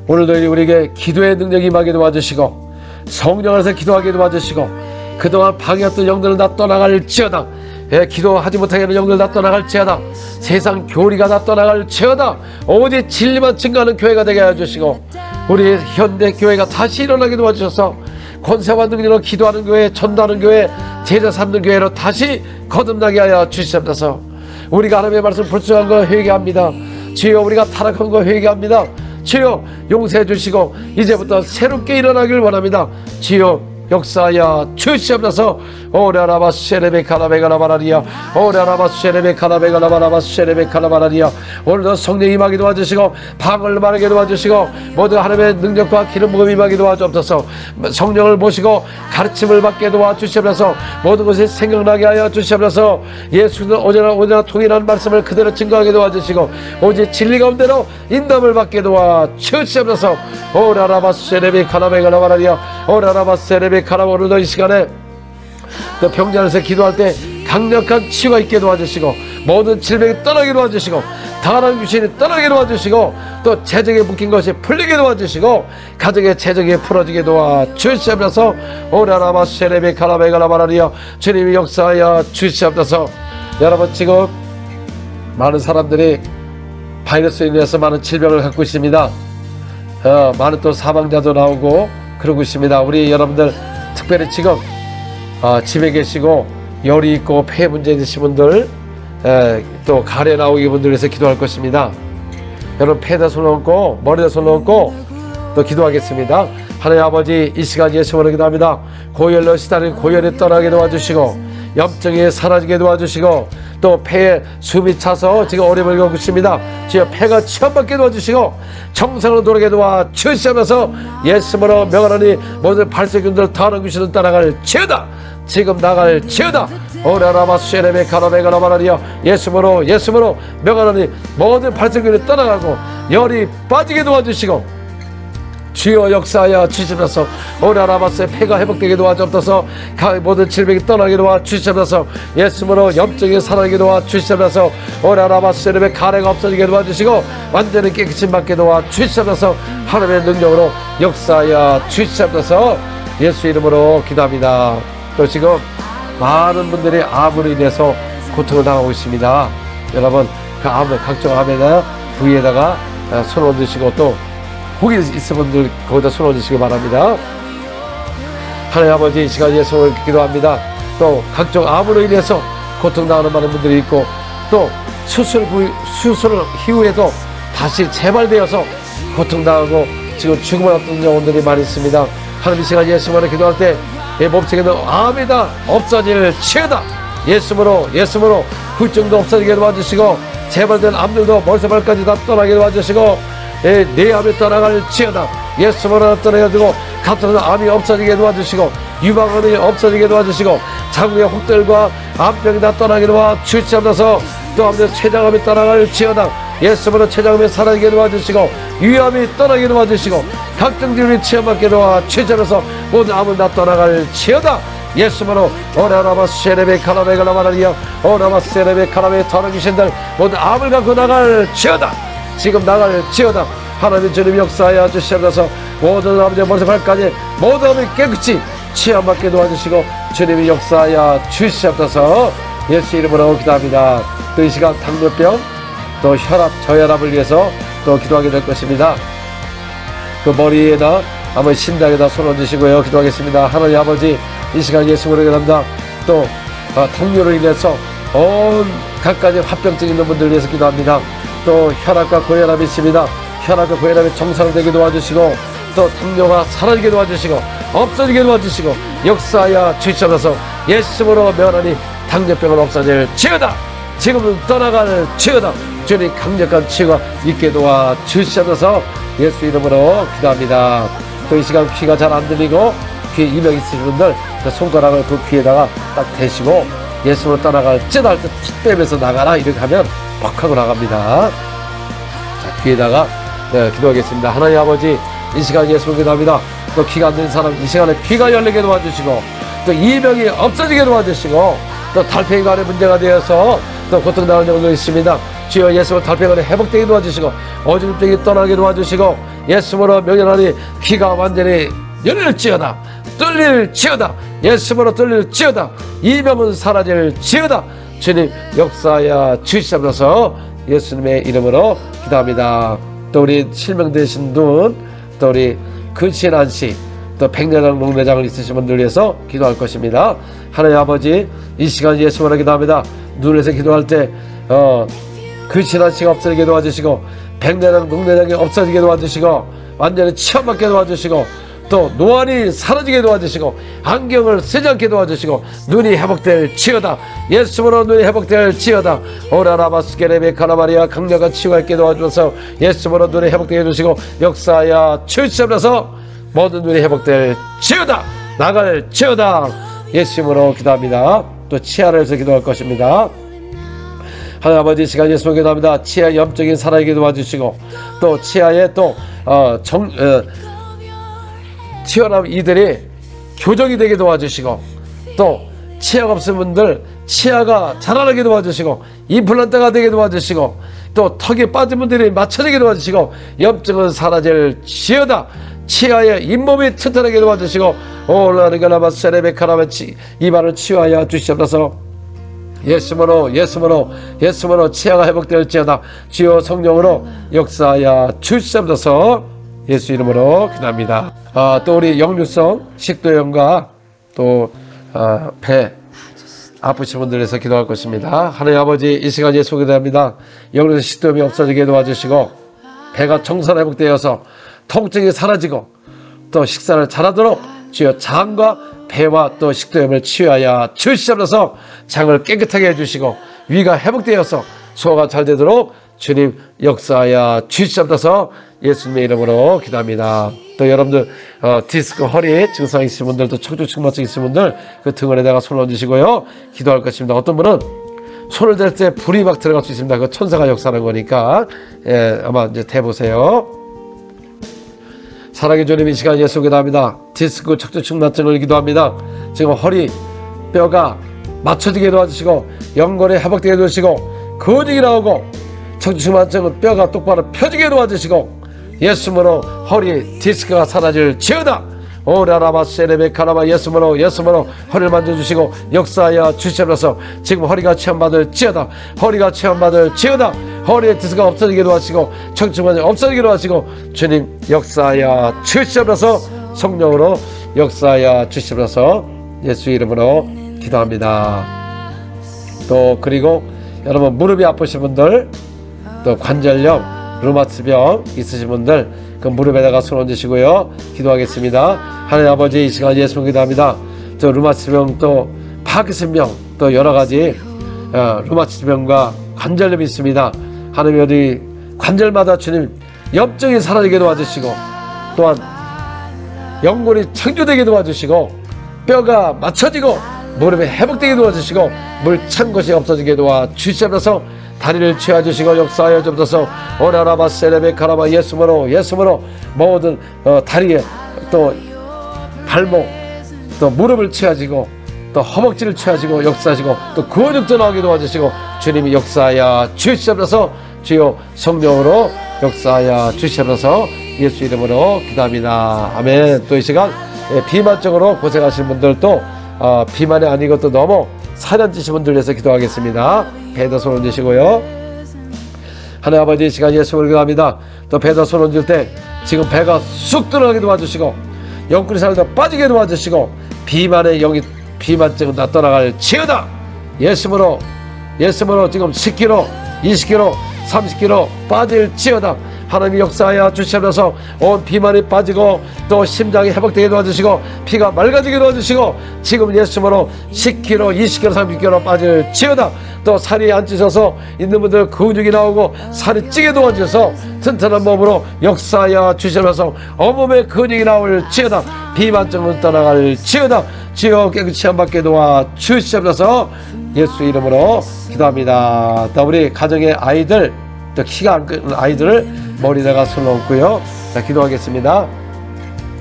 오늘도 우리에게 기도의 능력이 임하게 도와주시고 성령 안에서 기도하게 도와주시고 그동안 방해했던 영들은 다 떠나갈지어다. 기도하지 못하게 하는 영들 다 떠나갈지어다. 세상 교리가 다 떠나갈지어다. 오직 진리만 증거하는 교회가 되게 해주시고 우리 현대 교회가 다시 일어나게 도와주셔서 권세와 능력으로 기도하는 교회, 전도하는 교회, 제자 삼는 교회로 다시 거듭나게 하여 주시옵소서. 우리가 하나님의 말씀 불순한 거 회개합니다. 주여, 우리가 타락한 거 회개합니다. 주여, 용서해 주시고 이제부터 새롭게 일어나길 원합니다. 주여, 역사하여 주시옵소서. 오라라바세레베카라베가라바라리야 오라라바세레베카라베가라바라바세레베카라바라리야 오늘도 성령 임하게 도와주시고 방언을 말하게 도와주시고 모든 하나님의 능력과 기름 부음 임하게 도와주옵소서. 성령을 모시고 가르침을 받게 도와주시옵소서. 모든 것이 생각나게 하여 주시옵소서. 예수는 오늘나 통일한 말씀을 그대로 증거하게 도와주시고 오직 진리 가운데로 인도를 받게 도와주시옵소서. 오라라바세레베카라베가라바라리야 오라라바세레베카라 오늘도 이 시간에 또 병자에서 기도할 때 강력한 치유가 있게 도와주시고 모든 질병이 떠나게 도와주시고 다른 귀신이 떠나게 도와주시고 또 재정에 묶인 것이 풀리게 도와주시고 가정의 재정이 풀어지게 도와주시옵소서. 오라라바세레베카라베가라바라리야 주님이 역사하여 주시옵소서. 여러분 지금 많은 사람들이 바이러스에 인해서 많은 질병을 갖고 있습니다. 많은 또 사망자도 나오고 그러고 있습니다. 우리 여러분들 특별히 지금 집에 계시고 열이 있고 폐 문제 있으신 분들 또 가래 나오기 분들 위해서 기도할 것입니다. 여러분 폐에다 손 얹고 머리에다 손 얹고 또 기도하겠습니다. 하나님 아버지 이 시간 예수님으로 기도합니다. 고열로 시달린 고열이 떠나게 도와주시고 염증이 사라지게 도와주시고 또 폐에 숨이 차서 지금 어려움을 겪고 있습니다. 주여 폐가 치유받게 도와주시고 정상으로 돌아게 도와주시면서 예수님으로 명하노니 모든 발세균들 다른 귀신을 따라갈 지어다. 지금 나갈 지어다. 오라라바세레베카라베가라바라리야 예수님으로 명하노니 모든 발세균이 떠나가고 열이 빠지게 도와주시고 주여 역사하여 주시면서 오라라바스의 폐가 회복되게 도와주옵소서. 모든 질병이 떠나게 도와주시면서 예수님으로 염증이 사라지게 도와주시면서 오라라바스의 가래가 없어지게 도와주시고 완전히 깨끗이 받게 도와주시면서 하나님의 능력으로 역사하여 주시면서 예수 이름으로 기도합니다. 또 지금 많은 분들이 암으로 인해서 고통을 당하고 있습니다. 여러분 그 암을 각종 암에다가 부위에다가 손 얹으시고 또 거기 있은 분들 거기다 손 얹으시기 바랍니다. 하나님 아버지 이 시간 예수를 기도합니다. 또 각종 암으로 인해서 고통당하는 많은 분들이 있고 또 수술 이후에도 다시 재발되어서 고통당하고 지금 죽음을 앞둔 영혼들이 많이 있습니다. 하나님 이 시간 예수만을 기도할 때 내 몸속에는 암이 다 없어질 치유다. 예수로 후증도 없어지게 도와주시고 재발된 암들도 머리에서 발까지 다 떠나게 도와주시고 내 암이 떠나갈 지어다. 예수로 떠나가지고 갑자기 암이 없어지게 도와주시고 유방암이 없어지게 도와주시고 장부의 혹들과 암병이 다 떠나게 도와주시옵소서. 또 아무튼 췌장암이 떠나갈 지어다. 예수로 췌장암이 사라지게 도와주시고 위암이 떠나게 도와주시고 각종 질병이 치유받게 도와주시옵소서. 모든 암은 다 떠나갈 지어다. 예수로 오라라바세레베카라베가라바라리야 오라바세레베카라베 다른 귀신들 모든 암을 갖고 나갈 지어다. 지금 나갈 지어다. 하나님 주님 역사하여 주시옵소서. 모든 아버지의 머리에서 발까지 모든 암이 깨끗이 치유받게 도와주시고 주님이 역사하여 주시옵소서. 예수 이름으로 기도합니다. 또 이 시간 당뇨병 또 혈압 저혈압을 위해서 또 기도하게 될 것입니다. 그 머리에다 아버지 심장에다 손 얹으시고요 기도하겠습니다. 하나님 아버지 이 시간 예수님으로 기도합니다. 또 당뇨로 인해서 온 각가지 화병증 있는 분들 위해서 기도합니다. 또 혈압과 고혈압이 있습니다. 혈압과 고혈압이 정상되게 도와주시고 또 당뇨가 사라지게 도와주시고 없어지게 도와주시고 역사하여 주시옵소서. 예수님으로 명하니 당뇨병은 없어질 지어다. 지금은 떠나갈 지어다. 주님 강력한 치유가 있게 도와주시옵소서. 예수 이름으로 기도합니다. 또 이 시간 귀가 잘 안 들리고 귀에 이명 있으신 분들 그 손가락을 그 귀에다가 딱 대시고 예수로 떠나갈 찌다 할 때 툭 빼면서 나가라 이렇게 하면 팍 하고 나갑니다. 자, 귀에다가 기도하겠습니다. 하나님 아버지 이 시간 예수로 기도합니다. 또 귀가 안 들린 사람 이 시간에 귀가 열리게 도와주시고 또 이명이 없어지게 도와주시고 또 달팽이관에 문제가 되어서 또 고통당하는 영혼도 있습니다. 주여 예수로 달팽이관에 회복되게 도와주시고 어지럼증이 떠나게 도와주시고 예수로 명령하니 귀가 완전히 열릴지어다. 뚫릴지어다. 예수로 뚫릴지어다. 이명은 사라질 지어다. 주님 역사하여 주시옵소서. 예수님의 이름으로 기도합니다. 또 우리 실명되신 분 또 우리 근신한씨 또 백내장 녹내장을 있으신 분들 위해서 기도할 것입니다. 하나님 아버지 이 시간 예수로 기도합니다. 눈에서 기도할 때 근신한씨가 없어지게 도와주시고 백내장 녹내장이 없어지게 도와주시고 완전히 치유받게 도와주시고 또 노안이 사라지게 도와주시고 안경을 쓰지 않게 도와주시고 눈이 회복될 지어다. 예수님으로 눈이 회복될 지어다. 오라라바스케레베 카라마리아 강력한 치유가 있게 도와주셔서 예수님으로 눈이 회복되게 해주시고 역사하여 주시옵소서. 모든 눈이 회복될 지어다. 나갈 지어다. 예수님으로 기도합니다. 또 치아를 해서 기도할 것입니다. 하나님 아버지, 시간 예수님으로 기도합니다. 치아 염적인 살아있게 도와주시고 또 치아에 또 튀어나온 이들이 교정이 되게 도와주시고 또 치아가 없은 분들 치아가 자라나게 도와주시고 임플란트가 되게 도와주시고 또 턱이 빠진 분들이 맞춰지게 도와주시고 염증은 사라질 지어다. 치아의 잇몸이 튼튼하게 도와주시고 올라르가나마 세레베카라마치 입안을 치유하여 주시옵소서. 예수님으로 치아가 회복될지어다. 주여 성령으로 역사하여 주시옵소서. 예수 이름으로 기도합니다. 또 우리 역류성 식도염과 또 배 아프신 분들 위해서 기도할 것입니다. 하나님 아버지, 이 시간 예수 기도합니다. 역류성 식도염이 없어지게 도와주시고 배가 정상 회복되어서 통증이 사라지고 또 식사를 잘하도록 주여 장과 배와 또 식도염을 치유하여 주시옵소서. 장을 깨끗하게 해주시고 위가 회복되어서 소화가 잘 되도록 주님 역사하여 주시옵소서. 예수님의 이름으로 기도합니다. 또 여러분들 디스크 허리 증상 있으신 분들, 또 척추측만증 있으신 분들 그 등을에다가 손을 얹으시고요 기도할 것입니다. 어떤 분은 손을 댈 때 불이 막 들어갈 수 있습니다. 그 천사가 역사하는 거니까 아마 이제 대보세요. 사랑의 주님, 이 시간 예수 기도합니다. 디스크 척추측만증을 기도합니다. 지금 허리 뼈가 맞춰지게 도와주시고 연골이 회복되게 도와주시고 근육이 나오고 척추측만증은 뼈가 똑바로 펴지게 도와주시고 예수님으로 허리 디스크가 사라질 지어다. 오라라바세레베카라바 예수님으로 허리를 만져주시고 역사하여 주시옵소서. 지금 허리가 체험받을 지어다. 허리가 체험받을 지어다. 허리의 디스크가 없어지게 도와주시고 척추측만증 없어지게 도와주시고 주님 역사하여 주시옵소서. 성령으로 역사하여 주시옵소서. 예수 이름으로 기도합니다. 또 그리고 여러분 무릎이 아프신 분들, 또 관절염, 루마티병 있으신 분들 그 무릎에다가 손 얹으시고요 기도하겠습니다. 하나님 아버지, 이 시간 예수님 기도합니다. 저 루마티병, 또 파킨슨병, 또 여러가지 루마티병과 관절염이 있습니다. 하나님 어디 관절마다 주님 염증이 사라지게 도와주시고 또한 연골이 창조되게 도와주시고 뼈가 맞춰지고 무릎이 회복되게 도와주시고 물 찬 것이 없어지게 도와주시옵소서. 다리를 채워주시고 역사하여 주옵소서. 오라라바 세레베카라바 예수님으로 모든 다리에 또 발목 또 무릎을 채워지고 또 허벅지를 채워지고 역사하시고 또 근육도 나오게 도와주시고 주님이 역사하여 주시옵소서. 주여 성령으로 역사하여 주시옵소서. 예수 이름으로 기도합니다. 아멘. 또 이 시간 비만적으로 고생하시는 분들도 비만이 아니고 또 너무 사련지신 분들 위해서 기도하겠습니다. 배에다 손 얹으시고요. 하나님 아버지, 이 시간 예수를 기도합니다. 또 배에다 손 얹을 때 지금 배가 쑥 들어가게 도와주시고 영끌이 살도 빠지게 도와주시고 비만의 영이 비만증은 다 떠나갈 지어다. 예수로 지금 10kg, 20kg, 30kg 빠질 지어다. 하나님이 역사하여 주시면서 온 비만이 빠지고 또 심장이 회복되게 도와주시고 피가 맑아지게 도와주시고 지금 예수님으로 10kg, 20kg, 30kg 빠질 지어다. 또 살이 안 찌셔서 있는 분들 근육이 나오고 살이 찌게 도와주셔서 튼튼한 몸으로 역사하여 주시면서 온몸에 근육이 나올 지어다. 비만증은 떠나갈 지어다. 주여 깨끗이 한받게 도와주시옵소서. 예수 이름으로 기도합니다. 또 우리 가정의 아이들, 또 키가 안 큰 아이들을 머리에다가 손을 얹고요. 자, 기도하겠습니다.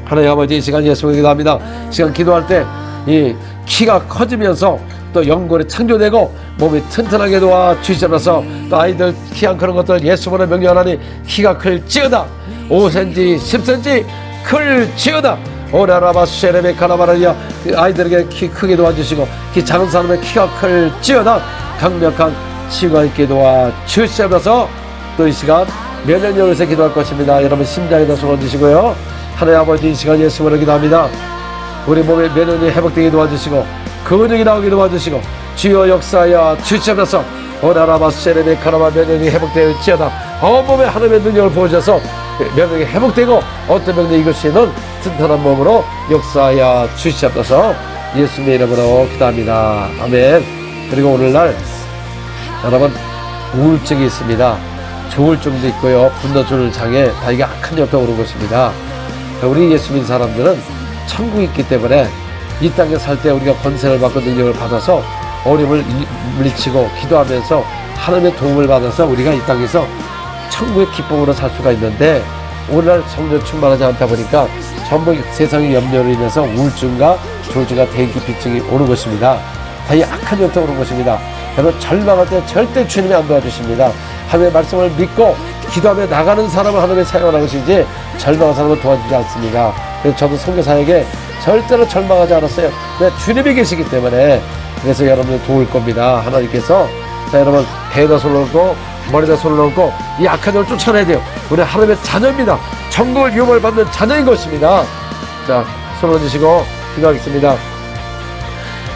하나님 아버지, 이 시간 예수를 기도합니다. 시간 기도할 때 이 키가 커지면서 또 연골이 창조되고 몸이 튼튼하게 도와주시면서 또 아이들 키 안 크는 것들 예수님으로 명령하니 키가 클지어다. 5cm, 10cm 클지어다. 오라라바 쉐레베카라바라리아 아이들에게 키 크게 도와주시고 키 작은 사람의 키가 클지어다. 강력한 치유가 있게 도와주시면서 또 이 시간 면역력에서 기도할 것입니다. 여러분 심장에다 손 얹으시고요. 하나님 아버지, 이 시간 예수님으로 기도합니다. 우리 몸의 면역력이 회복되게 도와주시고 근육이 나오게 도와주시고 주여 역사하여 주시옵소서. 오라라바 세레베카라바 면역력이 회복되지어다. 온몸에 하나님의 능력을 부어주셔서 면역력이 회복되고 어떤 병도 이길 수 있는 튼튼한 몸으로 역사하여 주시옵소서. 예수님의 이름으로 기도합니다. 아멘. 그리고 오늘날 여러분 우울증이 있습니다. 조울증도 있고요, 분노조절 장애, 다 이게 악한 옆에 오는 것입니다. 우리 예수 믿는 사람들은 천국이 있기 때문에 이 땅에 살 때 우리가 권세를 받고 능력을 받아서 어려움을 물리치고 기도하면서 하나님의 도움을 받아서 우리가 이 땅에서 천국의 기쁨으로 살 수가 있는데, 오늘날 성령 충만하지 않다 보니까 전부 세상의 염려로 인해서 우울증과 조울증과 대인기피증이 오는 것입니다. 다 이 악한 옆에 오는 것입니다. 여러분 절망할 때 절대 주님이 안 도와주십니다. 하나님의 말씀을 믿고 기도하며 나가는 사람을 하나님의 사용하는 것이지 절망한 사람을 도와주지 않습니다. 그래서 저도 선교사에게 절대로 절망하지 않았어요. 왜? 주님이 계시기 때문에. 그래서 여러분을 도울 겁니다. 하나님께서. 자, 여러분 배에다 손을 얹고 머리에다 손을 얹고 이 악한 영을 쫓아내야 돼요. 우리 하나님의 자녀입니다. 천국을 유업을 받는 자녀인 것입니다. 자, 손을 얹으시고 기도하겠습니다.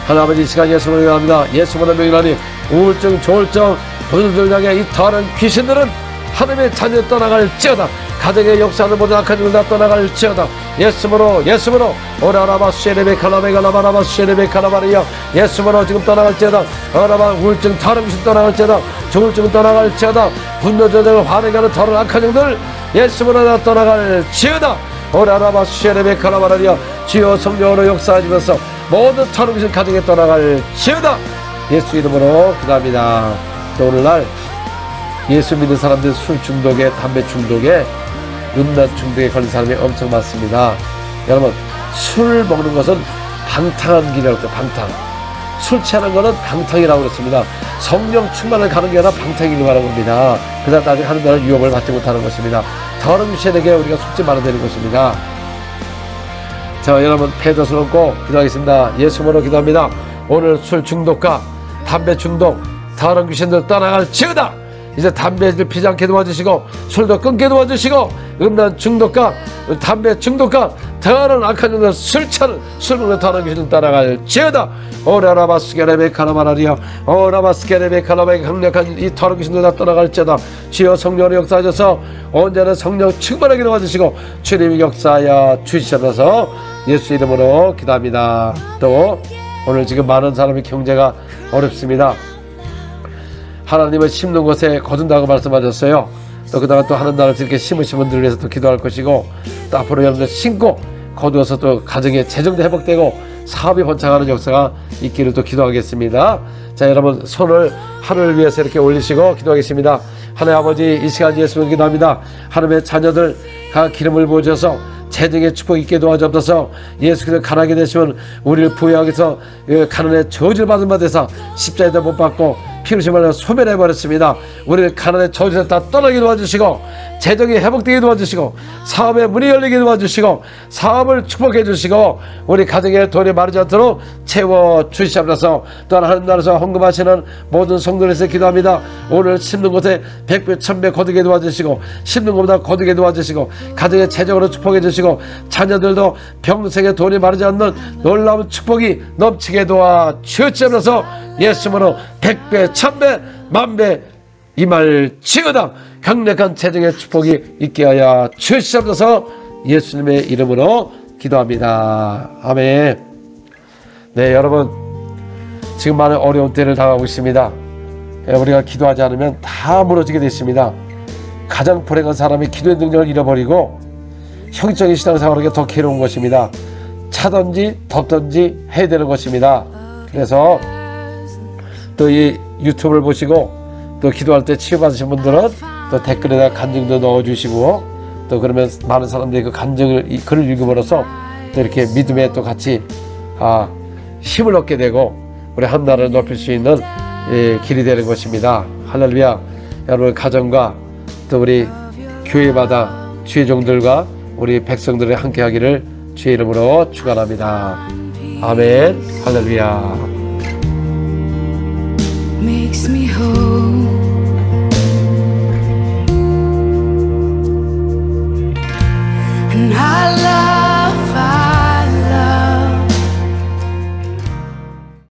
하나님 아버지, 이 시간 예수님을 위합니다. 예수만을 명령하니 우울증, 조울증, 분노조절장애, 이 더러운 귀신들은 하나님의 자녀 떠나갈지어다. 가정의 역사하는 모든 악한 일을 다 떠나갈지어다. 예수으로 오라라바 쉐레베칼라베갈라바라바 쉐레베칼라바리야. 예수으로 지금 떠나갈지어다. 오라바 우울증, 더러운 귀신 떠나갈지어다. 조울증 떠나갈지어다. 분노조절 화내가는 더러운 악한 영들 예수으로 다 떠나갈지어다. 오라라바 쉐레베칼라바리야. 주여 성령으로 역사하시면서 모든 더러운 귀신 가정에 떠나갈지어다. 예수 이름으로 기도합니다. 또 오늘날 예수 믿는 사람들 술 중독에, 담배 중독에, 음란 중독에 걸린 사람이 엄청 많습니다. 여러분 술 먹는 것은 방탕한 길이라고 해요. 방탕. 술 취하는 것은 방탕이라고 그랬습니다. 성령 충만을 가는 게 아니라 방탕이라고 말하는 겁니다. 그다음 나중에 하는 데는 유업을 받지 못하는 것입니다. 더러운 귀신에게 우리가 속지 말아야 되는 것입니다. 자, 여러분 패도를 얹고 기도하겠습니다. 예수님으로 기도합니다. 오늘 술 중독과 담배 중독, 더러운 귀신들 떠나갈지어다. 이제 담배를 피지 않게 도와주시고 술도 끊게 도와주시고 음란 중독과 담배 중독과 더러운 악한 영들 술 먹는 더러운 귀신을 따라갈지어다. 오라라바스케레베 카라마라리아 오라바스케레베 카라마의 강력한 이 더러운 귀신들 다 떠나갈지어다. 주여 성령으로 역사하셔서 언제나 성령 충만하게 도와주시고 주님이 역사하여 주시옵소서. 예수 이름으로 기도합니다. 또 오늘 지금 많은 사람이 경제가 어렵습니다. 하나님을 심는 곳에 거둔다고 말씀하셨어요. 또 그다음에 또 하는 나라에서 이렇게 심으신 분들을 위해서 또 기도할 것이고, 또 앞으로 여러분들 심고 거두어서 또 가정의 재정도 회복되고 사업이 번창하는 역사가 있기를 또 기도하겠습니다. 자, 여러분 손을 하늘을 위해서 이렇게 올리시고 기도하겠습니다. 하나님 아버지, 이 시간 예수님을 기도합니다. 하나님의 자녀들과 기름을 부어주셔서 재정의 축복 있게 도와주옵소서. 예수께서 가난하게 되시면 우리를 부여하기 위해서 가난의 저주를 받은 바 되사 십자가에도 못 받고 피 흘리신 말로 소멸해버렸습니다. 우리를 가난의 저주에서 다 떠나게 도와주시고 재정이 회복되게 도와주시고 사업의 문이 열리게 도와주시고 사업을 축복해 주시고 우리 가정의 돈이 마르지 않도록 채워주시옵소서. 또한 하나님 나라에서 헌금하시는 모든 성도들에서 기도합니다. 오늘 심는 곳에 100배 1000배 거두게 도와주시고 심는 곳보다 거두게 도와주시고 가정의 재정으로 축복해 주시고 자녀들도 평생에 돈이 마르지 않는 놀라운 축복이 넘치게 도와주시옵소서. 예수님으로 100배 1000배 10,000배 임할지어다. 강력한 재정의 축복이 있게 하여 주시옵소서. 예수님의 이름으로 기도합니다. 아멘. 네, 여러분 지금 많은 어려운 때를 당하고 있습니다. 우리가 기도하지 않으면 다 무너지게 됐습니다. 가장 불행한 사람이 기도의 능력을 잃어버리고 형적인 신앙생활하기가 더 괴로운 것입니다. 차든지 덥든지 해야 되는 것입니다. 그래서 또 이 유튜브를 보시고 또 기도할 때 치유받으신 분들은 또 댓글에다 간증도 넣어주시고 또 그러면 많은 사람들이 그 간증을 글을 읽음으로써 또 이렇게 믿음에 또 같이 힘을 얻게 되고 우리 한 나라를 높일 수 있는 길이 되는 것입니다. 할렐루야. 여러분 가정과 또 우리 교회마다 주의 종들과 우리 백성들이 함께 하기를 주의 이름으로 축원합니다. 아멘. 할렐루야. Makes me whole. And I love